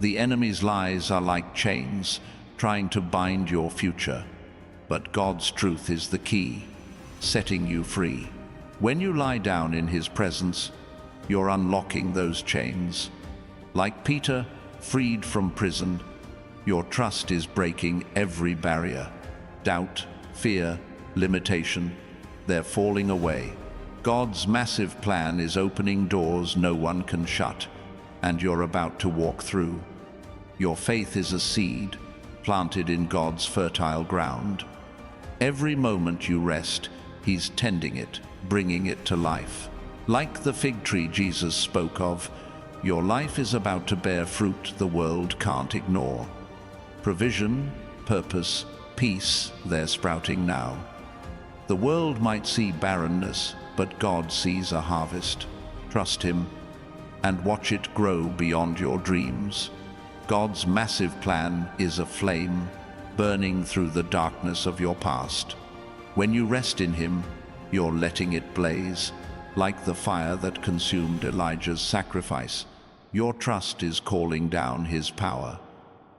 Speaker 1: The enemy's lies are like chains, trying to bind your future, but God's truth is the key, setting you free. When you lie down in his presence, you're unlocking those chains. Like Peter, freed from prison, your trust is breaking every barrier. Doubt, fear, limitation, they're falling away. God's massive plan is opening doors no one can shut, and you're about to walk through. Your faith is a seed planted in God's fertile ground. Every moment you rest, he's tending it, bringing it to life. Like the fig tree Jesus spoke of, your life is about to bear fruit the world can't ignore. Provision, purpose, peace, they're sprouting now. The world might see barrenness, but God sees a harvest. Trust him and watch it grow beyond your dreams. God's massive plan is a flame burning through the darkness of your past. When you rest in him, you're letting it blaze. Like the fire that consumed Elijah's sacrifice, your trust is calling down his power.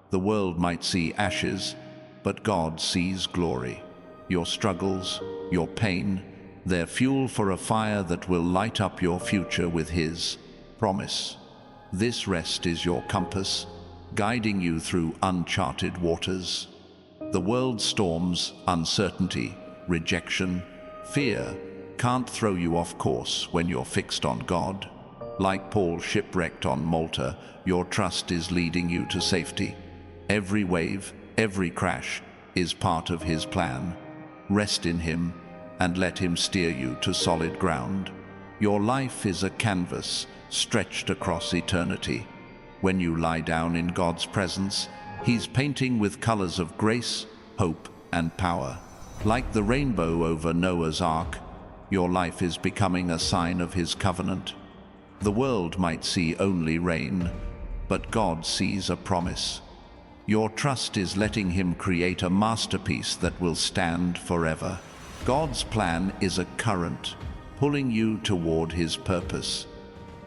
Speaker 1: The world might see ashes, but God sees glory. Your struggles, your pain, they're fuel for a fire that will light up your future with his promise. This rest is your compass, guiding you through uncharted waters. The world's storms, uncertainty, rejection, fear can't throw you off course when you're fixed on God. Like Paul shipwrecked on Malta, your trust is leading you to safety. Every wave, every crash is part of his plan. Rest in him and let him steer you to solid ground. Your life is a canvas stretched across eternity. When you lie down in God's presence, he's painting with colors of grace, hope, and power. Like the rainbow over Noah's Ark, your life is becoming a sign of his covenant. The world might see only rain, but God sees a promise. Your trust is letting him create a masterpiece that will stand forever. God's plan is a current, pulling you toward his purpose.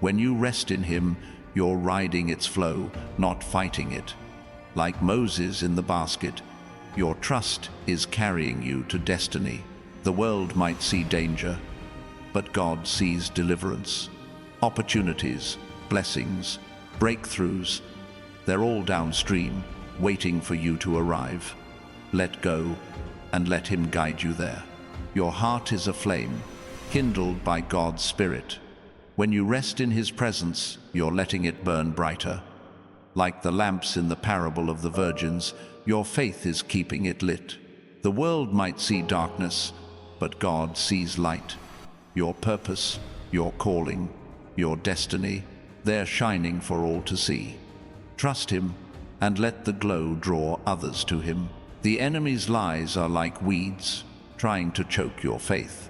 Speaker 1: When you rest in him, you're riding its flow, not fighting it. Like Moses in the basket, your trust is carrying you to destiny. The world might see danger, but God sees deliverance. Opportunities, blessings, breakthroughs, they're all downstream, waiting for you to arrive. Let go and let him guide you there. Your heart is aflame, kindled by God's Spirit. When you rest in his presence, you're letting it burn brighter. Like the lamps in the parable of the virgins, your faith is keeping it lit. The world might see darkness, but God sees light. Your purpose, your calling, your destiny, they're shining for all to see. Trust him and let the glow draw others to him. The enemy's lies are like weeds, trying to choke your faith.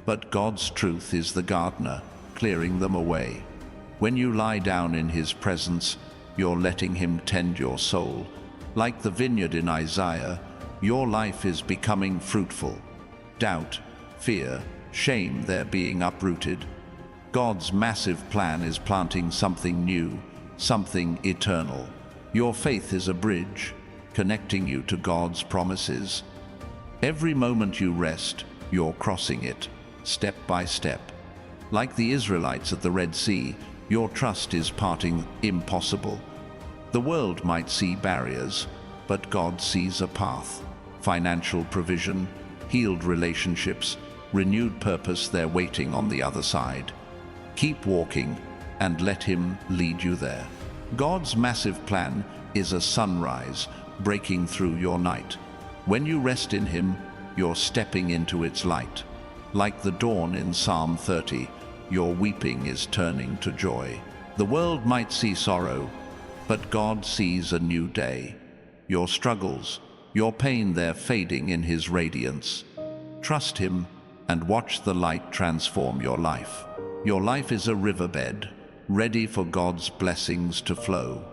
Speaker 1: But God's truth is the gardener, clearing them away. When you lie down in his presence, you're letting him tend your soul. Like the vineyard in Isaiah, your life is becoming fruitful. Doubt, fear, shame, they're being uprooted. God's massive plan is planting something new, something eternal. Your faith is a bridge, connecting you to God's promises. Every moment you rest, you're crossing it, step by step. Like the Israelites at the Red Sea, your trust is parting impossible. The world might see barriers, but God sees a path. Financial provision, healed relationships, renewed purpose, they're waiting on the other side. Keep walking and let him lead you there. God's massive plan is a sunrise breaking through your night. When you rest in him, you're stepping into its light. Like the dawn in Psalm 30, your weeping is turning to joy. The world might see sorrow, but God sees a new day. Your struggles, your pain, they're fading in his radiance. Trust him and watch the light transform your life. Your life is a riverbed, ready for God's blessings to flow.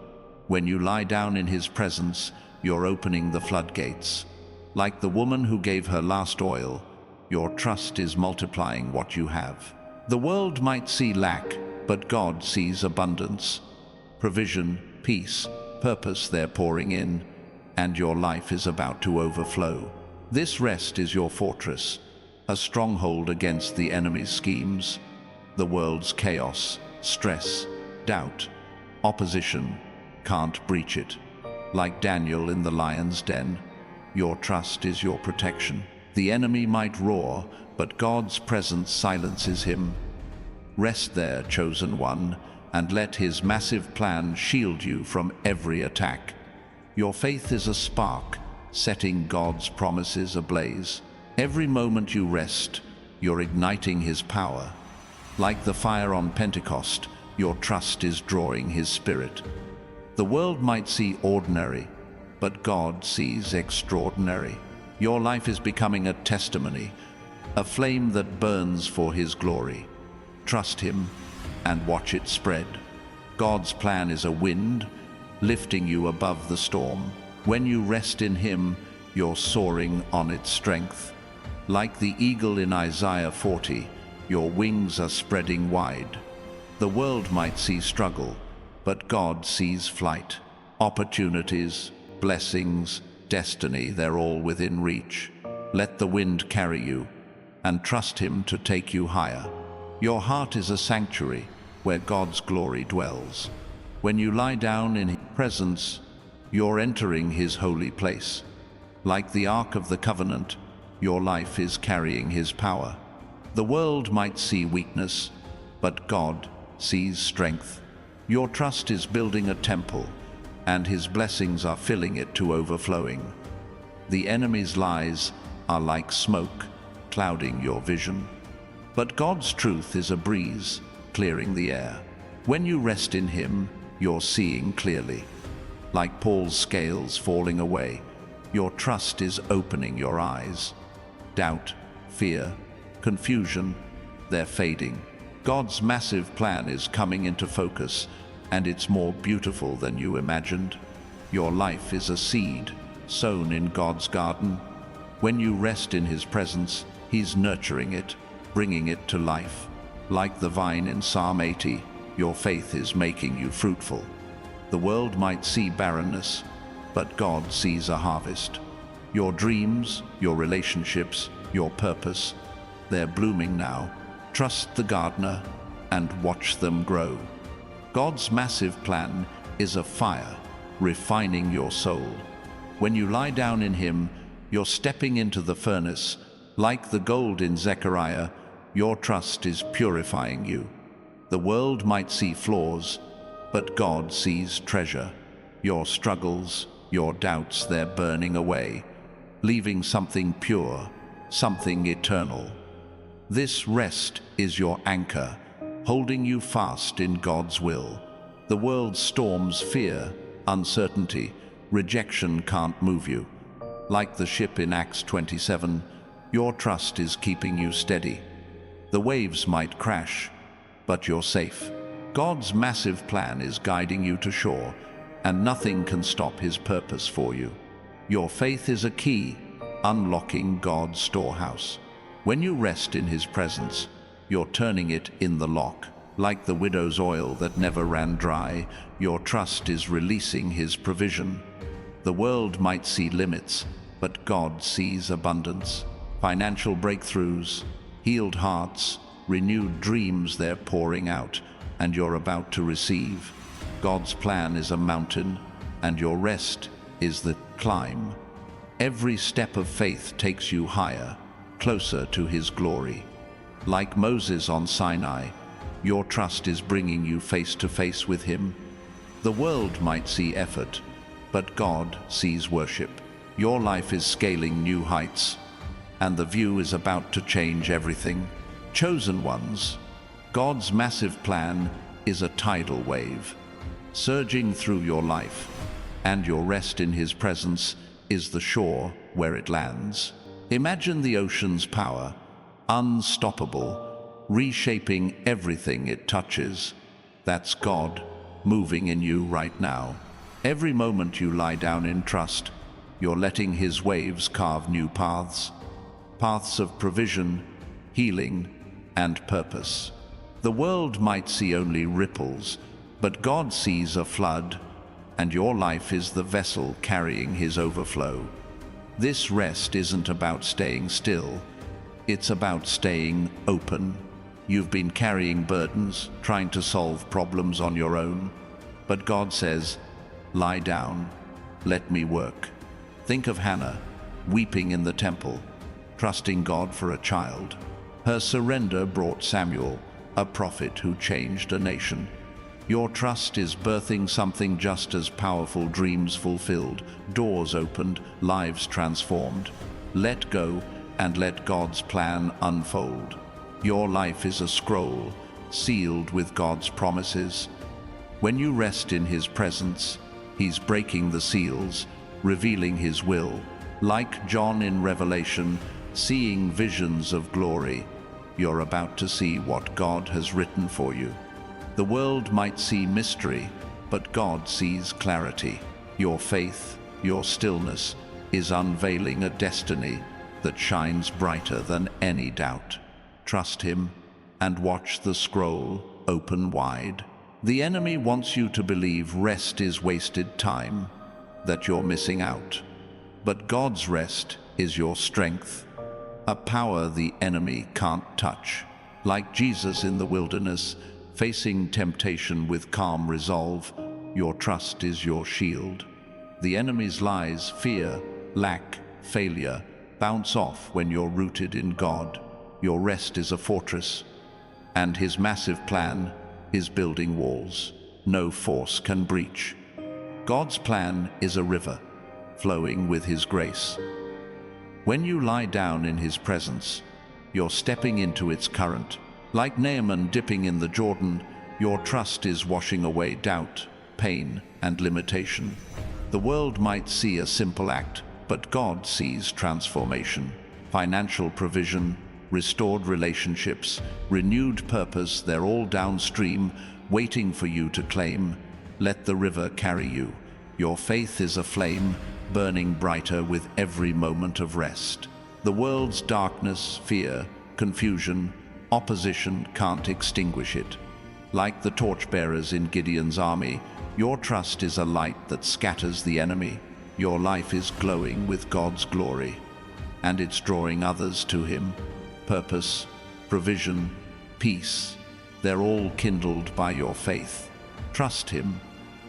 Speaker 1: When you lie down in his presence, you're opening the floodgates. Like the woman who gave her last oil, your trust is multiplying what you have. The world might see lack, but God sees abundance. Provision, peace, purpose, they're pouring in, and your life is about to overflow. This rest is your fortress, a stronghold against the enemy's schemes. The world's chaos, stress, doubt, opposition can't breach it. Like Daniel in the lion's den, your trust is your protection. The enemy might roar, but God's presence silences him. Rest there, chosen one, and let his massive plan shield you from every attack. Your faith is a spark, setting God's promises ablaze. Every moment you rest, you're igniting his power. Like the fire on Pentecost, your trust is drawing his spirit. The world might see ordinary, but God sees extraordinary. Your life is becoming a testimony, a flame that burns for his glory. Trust him and watch it spread. God's plan is a wind, lifting you above the storm. When you rest in him, you're soaring on its strength. Like the eagle in Isaiah 40, your wings are spreading wide. The world might see struggle, but God sees flight. Opportunities, blessings, destiny, they're all within reach. Let the wind carry you, and trust him to take you higher. Your heart is a sanctuary where God's glory dwells. When you lie down in his presence, you're entering his holy place. Like the Ark of the Covenant, your life is carrying his power. The world might see weakness, but God sees strength. Your trust is building a temple, and his blessings are filling it to overflowing. The enemy's lies are like smoke, clouding your vision. But God's truth is a breeze, clearing the air. When you rest in him, you're seeing clearly. Like Paul's scales falling away, your trust is opening your eyes. Doubt, fear, confusion, they're fading. God's massive plan is coming into focus, and it's more beautiful than you imagined. Your life is a seed sown in God's garden. When you rest in his presence, he's nurturing it, bringing it to life. Like the vine in Psalm 80, your faith is making you fruitful. The world might see barrenness, but God sees a harvest. Your dreams, your relationships, your purpose, they're blooming now. Trust the gardener and watch them grow. God's massive plan is a fire, refining your soul. When you lie down in him, you're stepping into the furnace. Like the gold in Zechariah, your trust is purifying you. The world might see flaws, but God sees treasure. Your struggles, your doubts, they're burning away, leaving something pure, something eternal. This rest is your anchor, holding you fast in God's will. The world's storms, fear, uncertainty, rejection can't move you. Like the ship in Acts 27, your trust is keeping you steady. The waves might crash, but you're safe. God's massive plan is guiding you to shore, and nothing can stop his purpose for you. Your faith is a key, unlocking God's storehouse. When you rest in his presence, you're turning it in the lock. Like the widow's oil that never ran dry, your trust is releasing his provision. The world might see limits, but God sees abundance. Financial breakthroughs, healed hearts, renewed dreams, they're pouring out, and you're about to receive. God's plan is a mountain, and your rest is the climb. Every step of faith takes you higher, closer to his glory. Like Moses on Sinai, your trust is bringing you face to face with him. The world might see effort, but God sees worship. Your life is scaling new heights, and the view is about to change everything. Chosen ones, God's massive plan is a tidal wave, surging through your life, and your rest in his presence is the shore where it lands. Imagine the ocean's power, unstoppable, reshaping everything it touches. That's God moving in you right now. Every moment you lie down in trust, you're letting his waves carve new paths, paths of provision, healing, and purpose. The world might see only ripples, but God sees a flood, and your life is the vessel carrying his overflow. This rest isn't about staying still, it's about staying open. You've been carrying burdens, trying to solve problems on your own, but God says, lie down, let me work. Think of Hannah, weeping in the temple, trusting God for a child. Her surrender brought Samuel, a prophet who changed a nation. Your trust is birthing something just as powerful, dreams fulfilled, doors opened, lives transformed. Let go and let God's plan unfold. Your life is a scroll, sealed with God's promises. When you rest in his presence, he's breaking the seals, revealing his will. Like John in Revelation, seeing visions of glory, you're about to see what God has written for you. The world might see mystery, but God sees clarity. Your faith, your stillness, is unveiling a destiny that shines brighter than any doubt. Trust him and watch the scroll open wide. The enemy wants you to believe rest is wasted time, that you're missing out. But God's rest is your strength, a power the enemy can't touch. Like Jesus in the wilderness, facing temptation with calm resolve, your trust is your shield. The enemy's lies, fear, lack, failure, bounce off when you're rooted in God. Your rest is a fortress, and his massive plan his building walls. No force can breach. God's plan is a river, flowing with his grace. When you lie down in his presence, you're stepping into its current. Like Naaman dipping in the Jordan, your trust is washing away doubt, pain, and limitation. The world might see a simple act, but God sees transformation. Financial provision, restored relationships, renewed purpose, they're all downstream, waiting for you to claim. Let the river carry you. Your faith is a flame, burning brighter with every moment of rest. The world's darkness, fear, confusion, opposition can't extinguish it. Like the torchbearers in Gideon's army, your trust is a light that scatters the enemy. Your life is glowing with God's glory, and it's drawing others to him. Purpose, provision, peace, they're all kindled by your faith. Trust him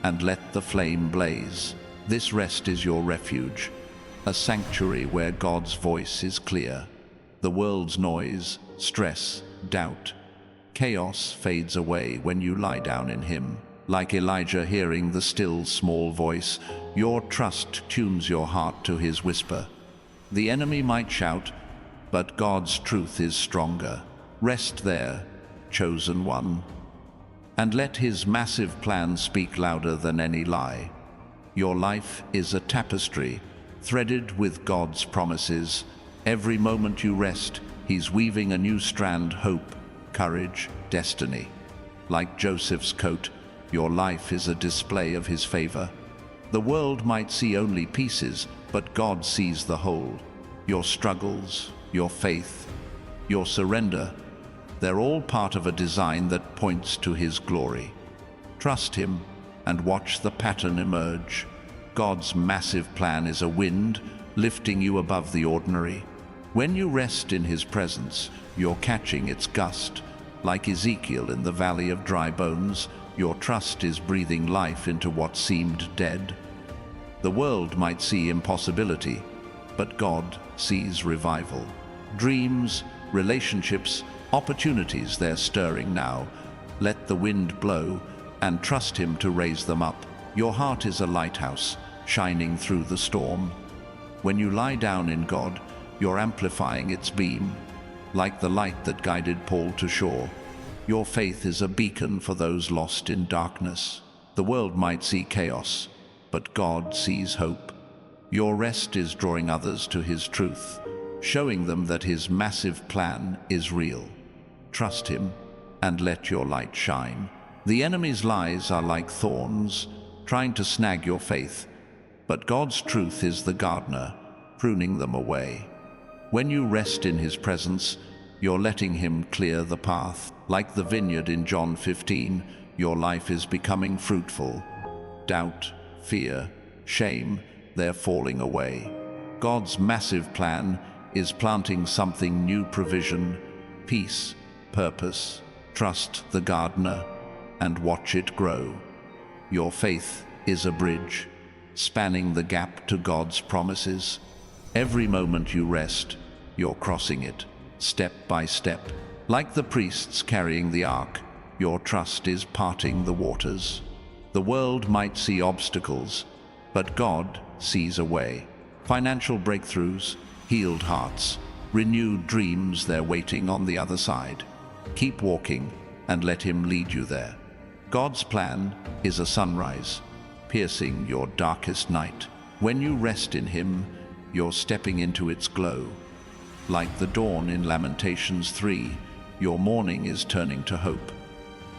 Speaker 1: and let the flame blaze. This rest is your refuge, a sanctuary where God's voice is clear. The world's noise, stress, doubt, chaos fades away when you lie down in him. Like Elijah hearing the still small voice, your trust tunes your heart to his whisper. The enemy might shout, but God's truth is stronger. Rest there, chosen one, and let his massive plan speak louder than any lie. Your life is a tapestry, threaded with God's promises. Every moment you rest, he's weaving a new strand: hope, courage, destiny. Like Joseph's coat, your life is a display of his favor. The world might see only pieces, but God sees the whole. Your struggles, your faith, your surrender, they're all part of a design that points to his glory. Trust him and watch the pattern emerge. God's massive plan is a wind, lifting you above the ordinary. When you rest in his presence, you're catching its gust. Like Ezekiel in the valley of dry bones, your trust is breathing life into what seemed dead. The world might see impossibility, but God sees revival. Dreams, relationships, opportunities, they're stirring now. Let the wind blow and trust him to raise them up. Your heart is a lighthouse, shining through the storm. When you lie down in God, you're amplifying its beam. Like the light that guided Paul to shore, your faith is a beacon for those lost in darkness. The world might see chaos, but God sees hope. Your rest is drawing others to his truth, showing them that his massive plan is real. Trust him and let your light shine. The enemy's lies are like thorns, trying to snag your faith, but God's truth is the gardener, pruning them away. When you rest in his presence, you're letting him clear the path. Like the vineyard in John 15, your life is becoming fruitful. Doubt, fear, shame, they're falling away. God's massive plan is planting something new: provision, peace, purpose. Trust the gardener and watch it grow. Your faith is a bridge, spanning the gap to God's promises. Every moment you rest, you're crossing it, step by step. Like the priests carrying the ark, your trust is parting the waters. The world might see obstacles, but God sees a way. Financial breakthroughs, healed hearts, renewed dreams, they're waiting on the other side. Keep walking and let him lead you there. God's plan is a sunrise, piercing your darkest night. When you rest in him, you're stepping into its glow. Like the dawn in Lamentations 3, your morning is turning to hope.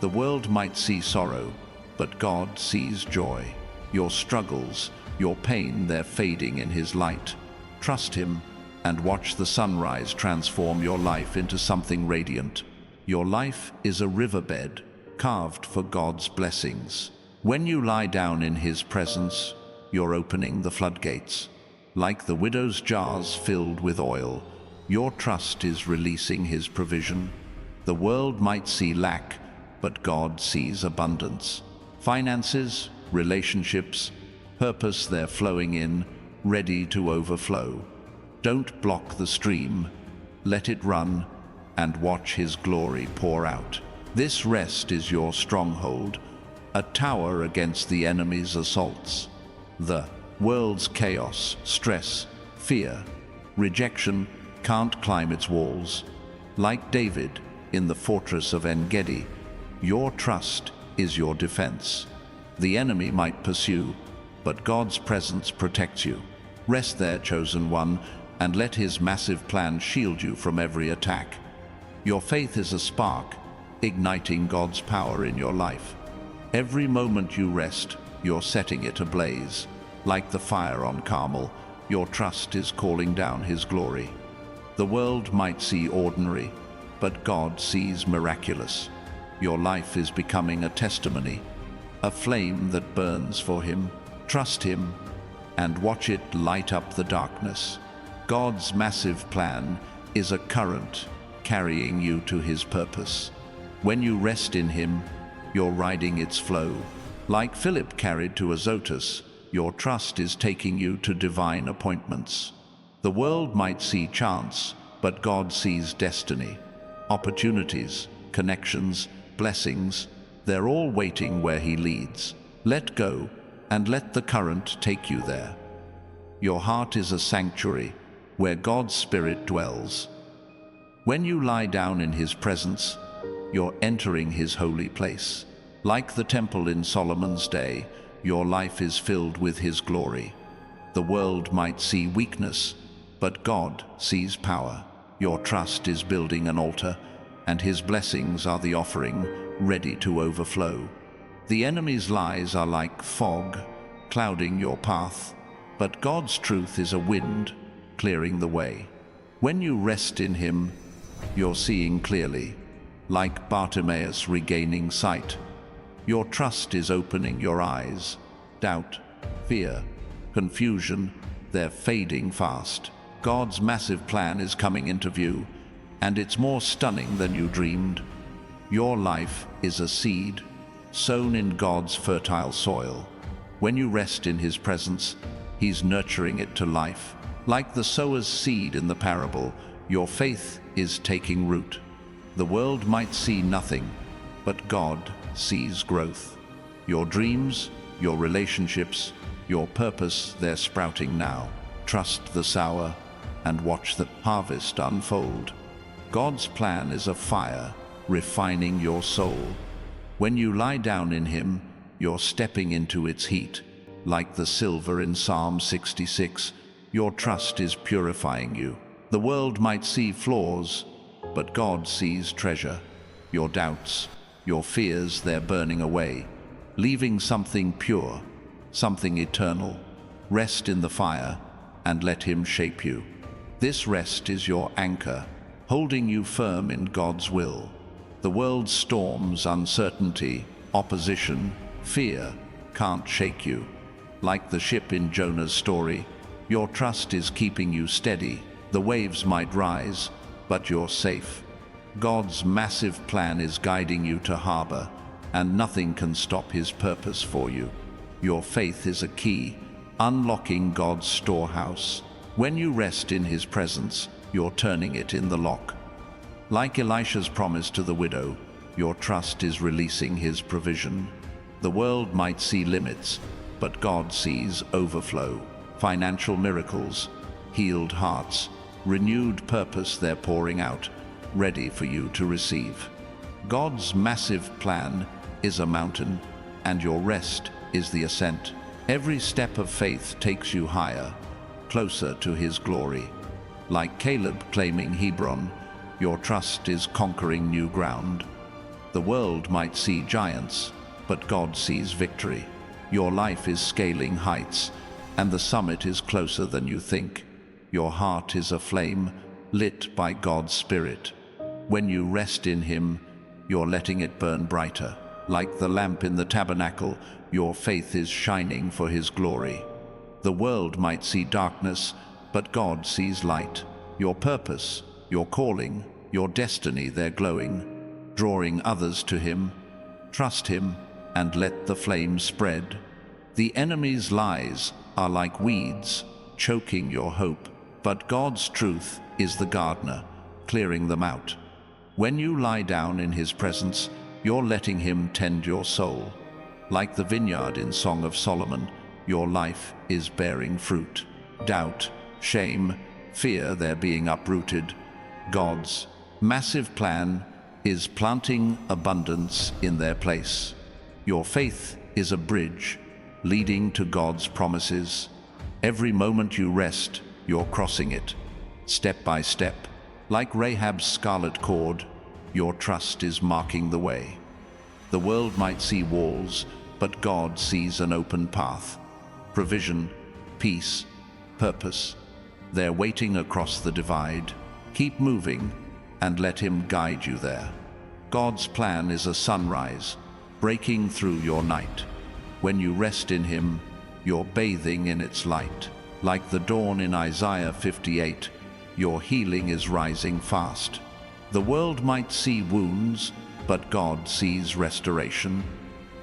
Speaker 1: The world might see sorrow, but God sees joy. Your struggles, your pain, they're fading in his light. Trust him and watch the sunrise transform your life into something radiant. Your life is a riverbed, carved for God's blessings. When you lie down in his presence, you're opening the floodgates. Like the widow's jars filled with oil, your trust is releasing his provision. The world might see lack, but God sees abundance. Finances, relationships, purpose, they're flowing in, ready to overflow. Don't block the stream. Let it run and watch his glory pour out. This rest is your stronghold, a tower against the enemy's assaults. The world's chaos, stress, fear, rejection can't climb its walls. Like David in the fortress of En-Gedi, your trust is your defense. The enemy might pursue, but God's presence protects you. Rest there, chosen one, and let his massive plan shield you from every attack. Your faith is a spark, igniting God's power in your life. Every moment you rest, you're setting it ablaze. Like the fire on Carmel, your trust is calling down his glory. The world might see ordinary, but God sees miraculous. Your life is becoming a testimony, a flame that burns for him. Trust him and watch it light up the darkness. God's massive plan is a current carrying you to his purpose. When you rest in him, you're riding its flow. Like Philip carried to Azotus, your trust is taking you to divine appointments. The world might see chance, but God sees destiny. Opportunities, connections, blessings, they're all waiting where he leads. Let go and let the current take you there. Your heart is a sanctuary where God's Spirit dwells. When you lie down in his presence, you're entering his holy place. Like the temple in Solomon's day, your life is filled with his glory. The world might see weakness, but God sees power. Your trust is building an altar, and his blessings are the offering, ready to overflow. The enemy's lies are like fog, clouding your path, but God's truth is a wind, clearing the way. When you rest in him, you're seeing clearly, like Bartimaeus regaining sight. Your trust is opening your eyes. Doubt, fear, confusion, they're fading fast. God's massive plan is coming into view, and it's more stunning than you dreamed. Your life is a seed, sown in God's fertile soil. When you rest in his presence, he's nurturing it to life. Like the sower's seed in the parable, your faith is taking root. The world might see nothing, but God sees growth. Your dreams, your relationships, your purpose, they're sprouting now. Trust the sower and watch the harvest unfold. God's plan is a fire, refining your soul. When you lie down in him, you're stepping into its heat. Like the silver in Psalm 66, your trust is purifying you. The world might see flaws, but God sees treasure. Your doubts, your fears, they're burning away, leaving something pure, something eternal. Rest in the fire and let him shape you. This rest is your anchor, holding you firm in God's will. The world's storms, uncertainty, opposition, fear can't shake you. Like the ship in Jonah's story, your trust is keeping you steady. The waves might rise, but you're safe. God's massive plan is guiding you to harbor, and nothing can stop his purpose for you. Your faith is a key, unlocking God's storehouse. When you rest in his presence, you're turning it in the lock. Like Elisha's promise to the widow, your trust is releasing his provision. The world might see limits, but God sees overflow. Financial miracles, healed hearts, renewed purpose, they're pouring out, ready for you to receive. God's massive plan is a mountain, and your rest is the ascent. Every step of faith takes you higher, closer to his glory. Like Caleb claiming Hebron, your trust is conquering new ground. The world might see giants, but God sees victory. Your life is scaling heights, and the summit is closer than you think. Your heart is a flame, lit by God's Spirit. When you rest in him, you're letting it burn brighter. Like the lamp in the tabernacle, your faith is shining for his glory. The world might see darkness, but God sees light. Your purpose, your calling, your destiny, they're glowing, drawing others to him. Trust him and let the flame spread. The enemy's lies are like weeds, choking your hope, but God's truth is the gardener, clearing them out. When you lie down in his presence, you're letting him tend your soul. Like the vineyard in Song of Solomon, your life is bearing fruit. Doubt, shame, fear, they're being uprooted. God's massive plan is planting abundance in their place. Your faith is a bridge leading to God's promises. Every moment you rest, you're crossing it, step by step. Like Rahab's scarlet cord, your trust is marking the way. The world might see walls, but God sees an open path. Provision, peace, purpose. They're waiting across the divide. Keep moving and let him guide you there. God's plan is a sunrise, breaking through your night. When you rest in him, you're bathing in its light. Like the dawn in Isaiah 58, your healing is rising fast. The world might see wounds, but God sees restoration.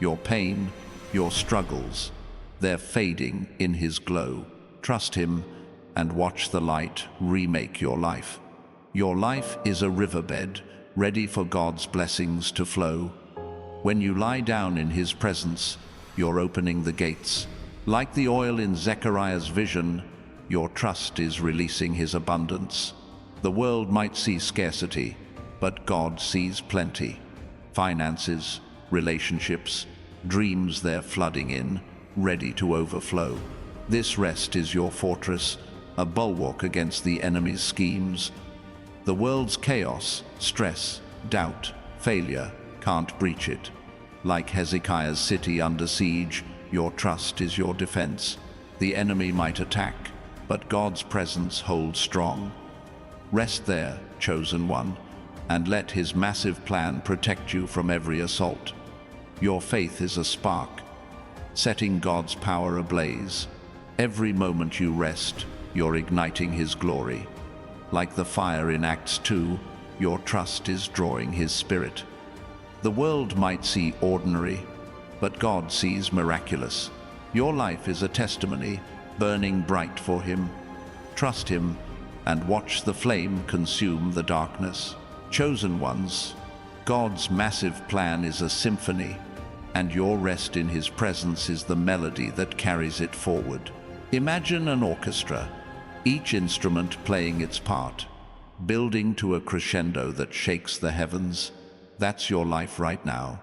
Speaker 1: Your pain, your struggles, they're fading in his glow. Trust him and watch the light remake your life. Your life is a riverbed, ready for God's blessings to flow. When you lie down in his presence, you're opening the gates. Like the oil in Zechariah's vision, your trust is releasing his abundance. The world might see scarcity, but God sees plenty. Finances, relationships, dreams, they're flooding in, ready to overflow. This rest is your fortress, a bulwark against the enemy's schemes. The world's chaos, stress, doubt, failure can't breach it. Like Hezekiah's city under siege, your trust is your defense. The enemy might attack, but God's presence holds strong. Rest there, chosen one, and let his massive plan protect you from every assault. Your faith is a spark, setting God's power ablaze. Every moment you rest, you're igniting his glory. Like the fire in Acts 2, your trust is drawing his spirit. The world might see ordinary, but God sees miraculous. Your life is a testimony, burning bright for him. Trust him and watch the flame consume the darkness. Chosen ones, God's massive plan is a symphony, and your rest in his presence is the melody that carries it forward. Imagine an orchestra, each instrument playing its part, building to a crescendo that shakes the heavens. That's your life right now.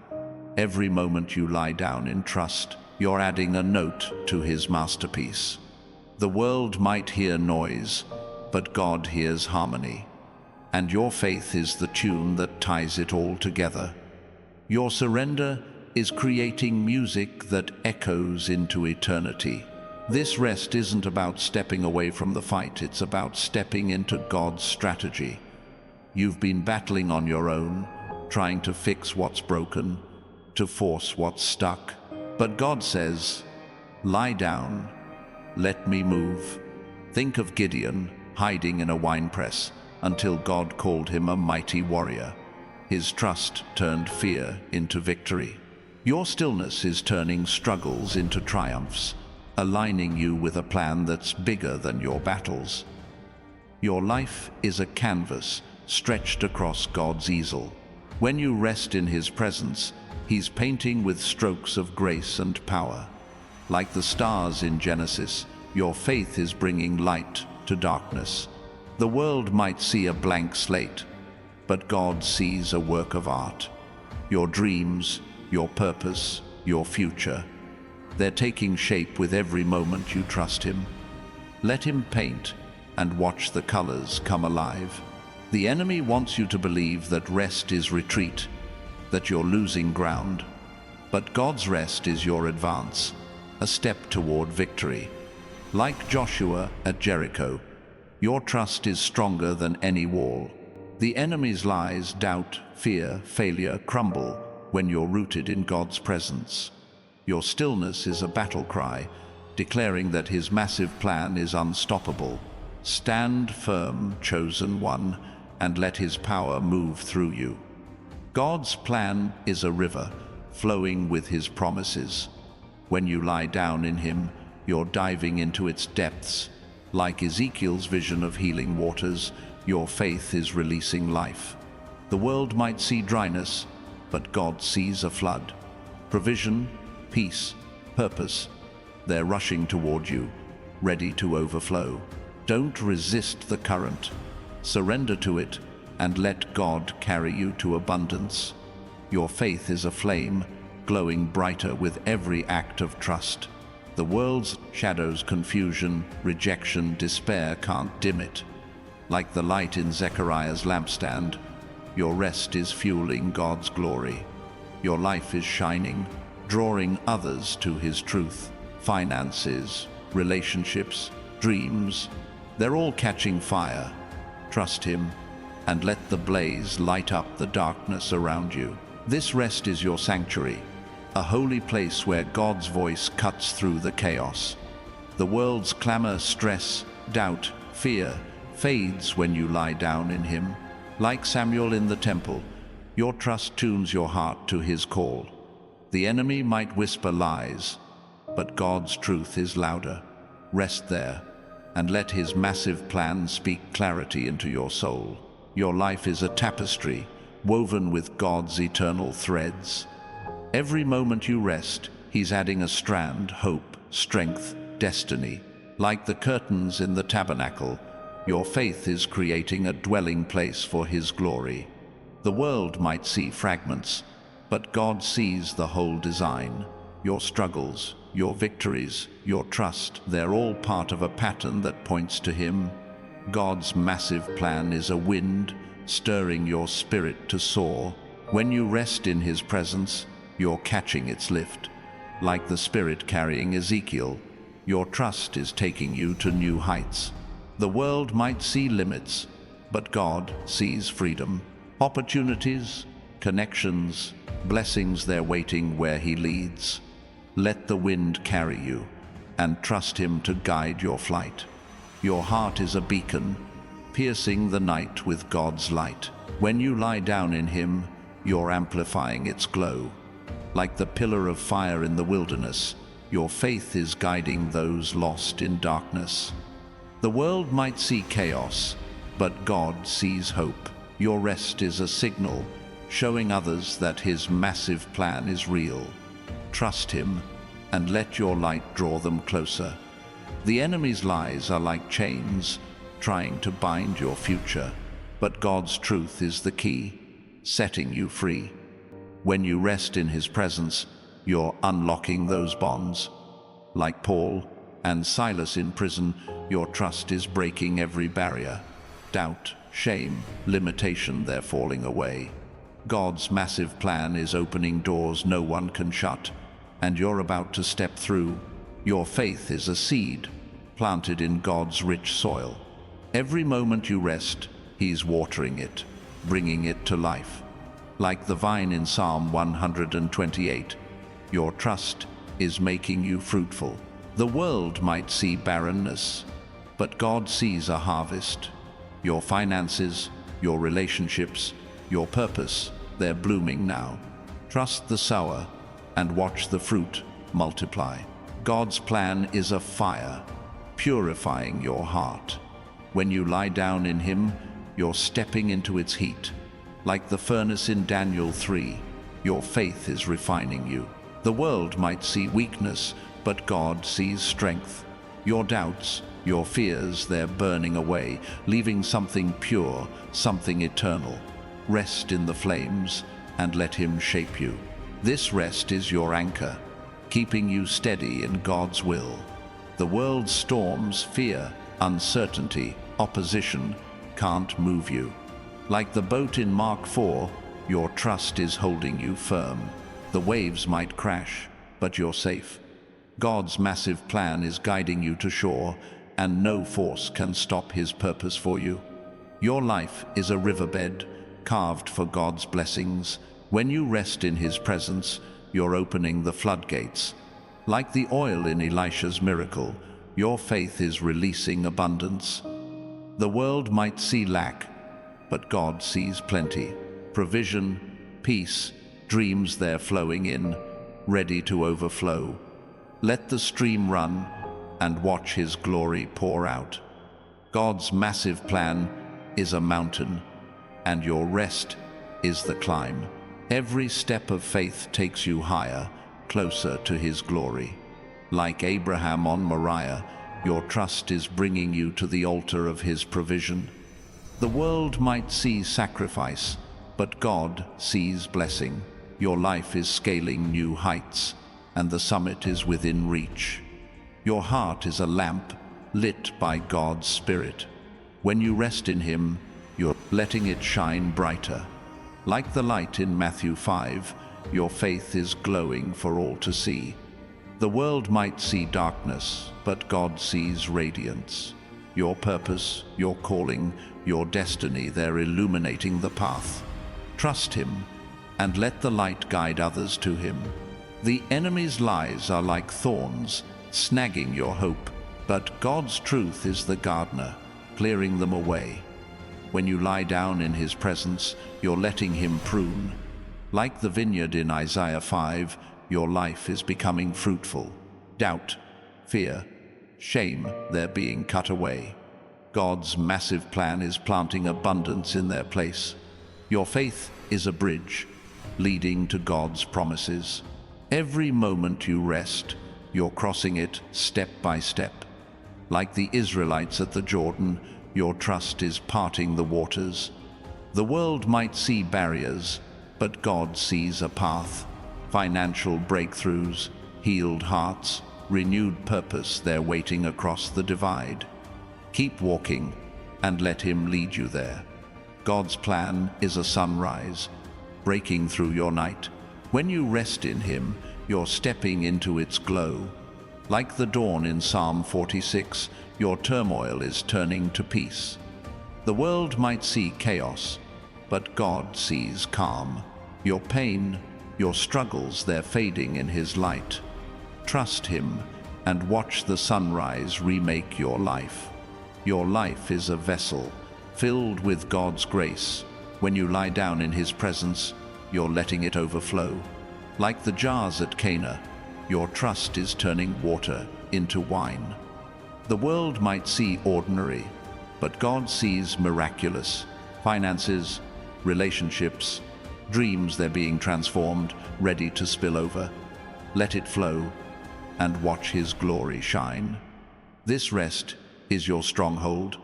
Speaker 1: Every moment you lie down in trust, you're adding a note to his masterpiece. The world might hear noise, but God hears harmony. And your faith is the tune that ties it all together. Your surrender is creating music that echoes into eternity. This rest isn't about stepping away from the fight, it's about stepping into God's strategy. You've been battling on your own, trying to fix what's broken, to force what's stuck. But God says, lie down, let me move. Think of Gideon hiding in a winepress until God called him a mighty warrior. His trust turned fear into victory. Your stillness is turning struggles into triumphs, aligning you with a plan that's bigger than your battles. Your life is a canvas stretched across God's easel. When you rest in his presence, he's painting with strokes of grace and power. Like the stars in Genesis, your faith is bringing light to darkness. The world might see a blank slate, but God sees a work of art. Your dreams, your purpose, your future, they're taking shape with every moment you trust him. Let him paint and watch the colors come alive. The enemy wants you to believe that rest is retreat, that you're losing ground. But God's rest is your advance, a step toward victory. Like Joshua at Jericho, your trust is stronger than any wall. The enemy's lies, doubt, fear, failure crumble when you're rooted in God's presence. Your stillness is a battle cry, declaring that his massive plan is unstoppable. Stand firm, chosen one, and let his power move through you. God's plan is a river, flowing with his promises. When you lie down in him, you're diving into its depths. Like Ezekiel's vision of healing waters, your faith is releasing life. The world might see dryness, but God sees a flood. Provision, peace, purpose, they're rushing toward you, ready to overflow. Don't resist the current. Surrender to it and let God carry you to abundance. Your faith is a flame, glowing brighter with every act of trust. The world's shadows, confusion, rejection, despair can't dim it. Like the light in Zechariah's lampstand, your rest is fueling God's glory. Your life is shining, drawing others to His truth. Finances, relationships, dreams, they're all catching fire. Trust Him and let the blaze light up the darkness around you. This rest is your sanctuary, a holy place where God's voice cuts through the chaos. The world's clamor, stress, doubt, fear fades when you lie down in Him. Like Samuel in the temple, your trust tunes your heart to His call. The enemy might whisper lies, but God's truth is louder. Rest there and let His massive plan speak clarity into your soul. Your life is a tapestry woven with God's eternal threads. Every moment you rest, He's adding a strand, hope, strength, destiny. Like the curtains in the tabernacle, your faith is creating a dwelling place for His glory. The world might see fragments, but God sees the whole design. Your struggles, your victories, your trust, they're all part of a pattern that points to Him. God's massive plan is a wind, stirring your spirit to soar. When you rest in His presence, you're catching its lift. Like the Spirit carrying Ezekiel, your trust is taking you to new heights. The world might see limits, but God sees freedom. Opportunities, connections, blessings, they're waiting where He leads. Let the wind carry you, and trust Him to guide your flight. Your heart is a beacon, piercing the night with God's light. When you lie down in Him, you're amplifying its glow. Like the pillar of fire in the wilderness, your faith is guiding those lost in darkness. The world might see chaos, but God sees hope. Your rest is a signal, showing others that His massive plan is real. Trust Him and let your light draw them closer. The enemy's lies are like chains, trying to bind your future, but God's truth is the key, setting you free. When you rest in His presence, you're unlocking those bonds. Like Paul and Silas in prison, your trust is breaking every barrier. Doubt, shame, limitation, they're falling away. God's massive plan is opening doors no one can shut, and you're about to step through. Your faith is a seed, planted in God's rich soil. Every moment you rest, He's watering it, bringing it to life. Like the vine in Psalm 128, your trust is making you fruitful. The world might see barrenness, but God sees a harvest. Your finances, your relationships, your purpose, they're blooming now. Trust the sower and watch the fruit multiply. God's plan is a fire, purifying your heart. When you lie down in Him, you're stepping into its heat. Like the furnace in Daniel 3, your faith is refining you. The world might see weakness, but God sees strength. Your doubts, your fears, they're burning away, leaving something pure, something eternal. Rest in the flames and let Him shape you. This rest is your anchor, keeping you steady in God's will. The world's storms, fear, uncertainty, opposition can't move you. Like the boat in Mark 4, your trust is holding you firm. The waves might crash, but you're safe. God's massive plan is guiding you to shore, and no force can stop His purpose for you. Your life is a riverbed, carved for God's blessings. When you rest in His presence, you're opening the floodgates. Like the oil in Elisha's miracle, your faith is releasing abundance. The world might see lack, but God sees plenty. Provision, peace, dreams, they're flowing in, ready to overflow. Let the stream run and watch His glory pour out. God's massive plan is a mountain, and your rest is the climb. Every step of faith takes you higher, closer to His glory. Like Abraham on Moriah, your trust is bringing you to the altar of His provision. The world might see sacrifice, but God sees blessing. Your life is scaling new heights, and the summit is within reach. Your heart is a lamp lit by God's Spirit. When you rest in Him, you're letting it shine brighter. Like the light in Matthew 5, your faith is glowing for all to see. The world might see darkness, but God sees radiance. Your purpose, your calling, your destiny, they're illuminating the path. Trust Him, and let the light guide others to Him. The enemy's lies are like thorns, snagging your hope, but God's truth is the gardener, clearing them away. When you lie down in His presence, you're letting Him prune. Like the vineyard in Isaiah 5, your life is becoming fruitful. Doubt, fear, shame, they're being cut away. God's massive plan is planting abundance in their place. Your faith is a bridge, leading to God's promises. Every moment you rest, you're crossing it step by step. Like the Israelites at the Jordan, your trust is parting the waters. The world might see barriers, but God sees a path. Financial breakthroughs, healed hearts, renewed purpose, they're waiting across the divide. Keep walking and let Him lead you there. God's plan is a sunrise, breaking through your night. When you rest in Him, you're stepping into its glow. Like the dawn in Psalm 46, your turmoil is turning to peace. The world might see chaos, but God sees calm. Your pain, your struggles, they're fading in His light. Trust Him and watch the sunrise remake your life. Your life is a vessel filled with God's grace. When you lie down in His presence, you're letting it overflow. Like the jars at Cana, your trust is turning water into wine. The world might see ordinary, but God sees miraculous. Finances, relationships, dreams, they're being transformed, ready to spill over. Let it flow and watch His glory shine. This rest is your stronghold,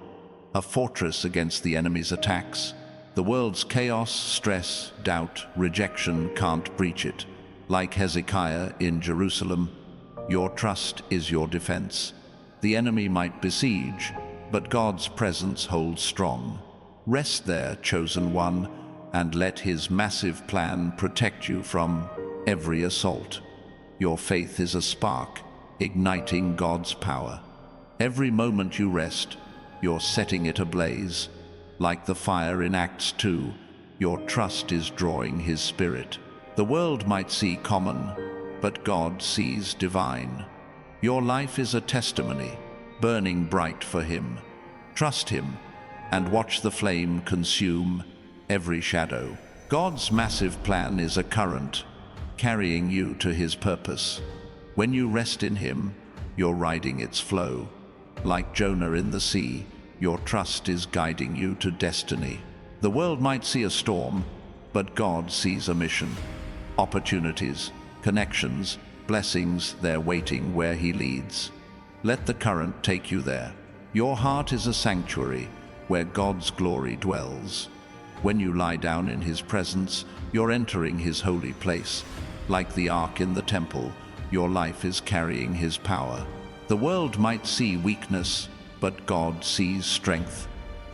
Speaker 1: a fortress against the enemy's attacks. The world's chaos, stress, doubt, rejection can't breach it. Like Hezekiah in Jerusalem, your trust is your defense. The enemy might besiege, but God's presence holds strong. Rest there, chosen one, and let His massive plan protect you from every assault. Your faith is a spark, igniting God's power. Every moment you rest, you're setting it ablaze. Like the fire in Acts 2, your trust is drawing His Spirit. The world might see common, but God sees divine. Your life is a testimony, burning bright for Him. Trust Him and watch the flame consume every shadow. God's massive plan is a current, carrying you to His purpose. When you rest in Him, you're riding its flow. Like Jonah in the sea, your trust is guiding you to destiny. The world might see a storm, but God sees a mission. Opportunities, connections, blessings, they're waiting where He leads. Let the current take you there. Your heart is a sanctuary where God's glory dwells. When you lie down in His presence, you're entering His holy place. Like the ark in the temple, your life is carrying His power. The world might see weakness, but God sees strength.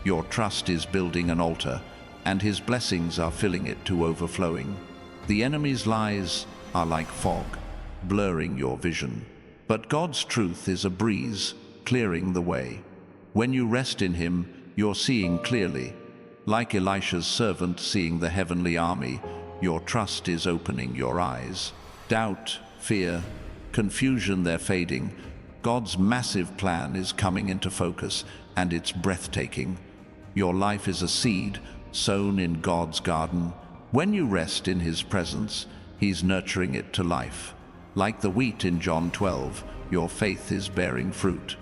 Speaker 1: Your trust is building an altar, and His blessings are filling it to overflowing. The enemy's lies are like fog, blurring your vision. But God's truth is a breeze, clearing the way. When you rest in Him, you're seeing clearly. Like Elisha's servant seeing the heavenly army, your trust is opening your eyes. Doubt, fear, confusion, they're fading. God's massive plan is coming into focus, and it's breathtaking. Your life is a seed sown in God's garden. When you rest in His presence, He's nurturing it to life. Like the wheat in John 12, your faith is bearing fruit.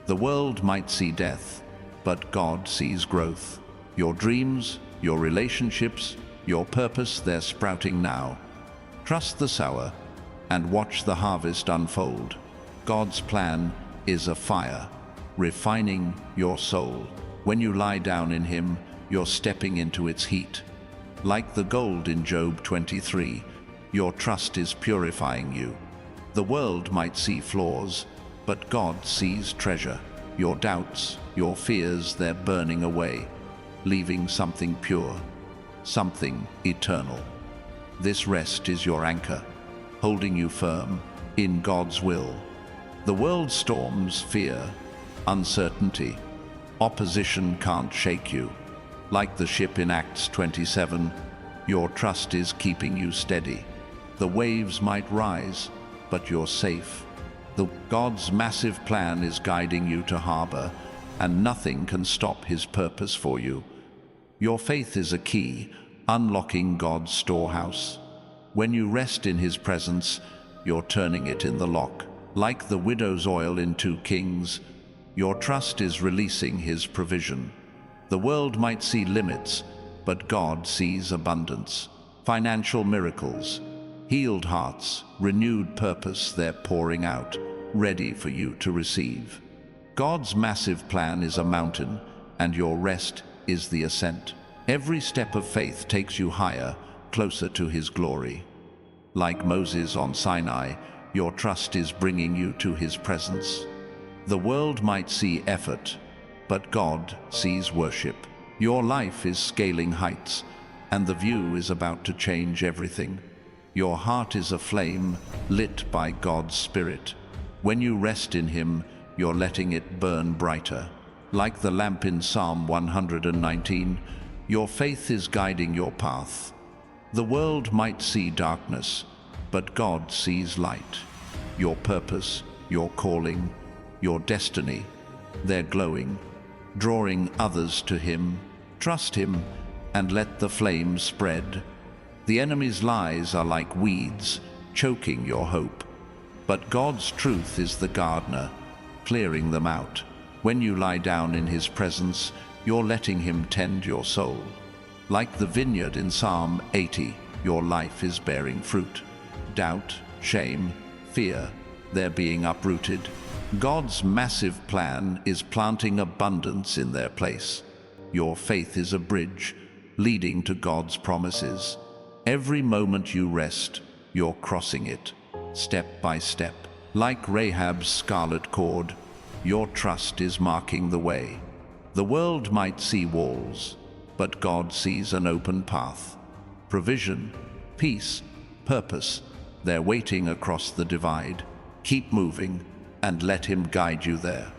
Speaker 1: The world might see death, but God sees growth. Your dreams, your relationships, your purpose they're sprouting now. Trust the sower and watch the harvest unfold. God's plan is a fire, refining your soul. When you lie down in Him, you're stepping into its heat. Like the gold in Job 23, your trust is purifying you. The world might see flaws, but God sees treasure. Your doubts, your fears, they're burning away, leaving something pure, something eternal. This rest is your anchor, holding you firm in God's will. The world's storms, fear, uncertainty, opposition can't shake you. Like the ship in Acts 27, your trust is keeping you steady. The waves might rise, but you're safe. God's massive plan is guiding you to harbor, and nothing can stop His purpose for you. Your faith is a key, unlocking God's storehouse. When you rest in His presence, you're turning it in the lock. Like the widow's oil in 2 Kings, your trust is releasing His provision. The world might see limits, but God sees abundance. Financial miracles, healed hearts, renewed purpose, they're pouring out, ready for you to receive. God's massive plan is a mountain, and your rest is the ascent. Every step of faith takes you higher, closer to His glory. Like Moses on Sinai, your trust is bringing you to His presence. The world might see effort, but God sees worship. Your life is scaling heights, and the view is about to change everything. Your heart is a flame lit by God's Spirit. When you rest in Him, you're letting it burn brighter. Like the lamp in Psalm 119, your faith is guiding your path. The world might see darkness, but God sees light. Your purpose, your calling, your destiny, they're glowing, drawing others to Him. Trust Him and let the flames spread. The enemy's lies are like weeds, choking your hope. But God's truth is the gardener, clearing them out. When you lie down in His presence, you're letting Him tend your soul. Like the vineyard in Psalm 80, your life is bearing fruit. Doubt, shame, fear, they're being uprooted. God's massive plan is planting abundance in their place. Your faith is a bridge leading to God's promises. Every moment you rest, you're crossing it, step by step. Like Rahab's scarlet cord, your trust is marking the way. The world might see walls, but God sees an open path. Provision, peace, purpose, they're waiting across the divide. Keep moving and let Him guide you there.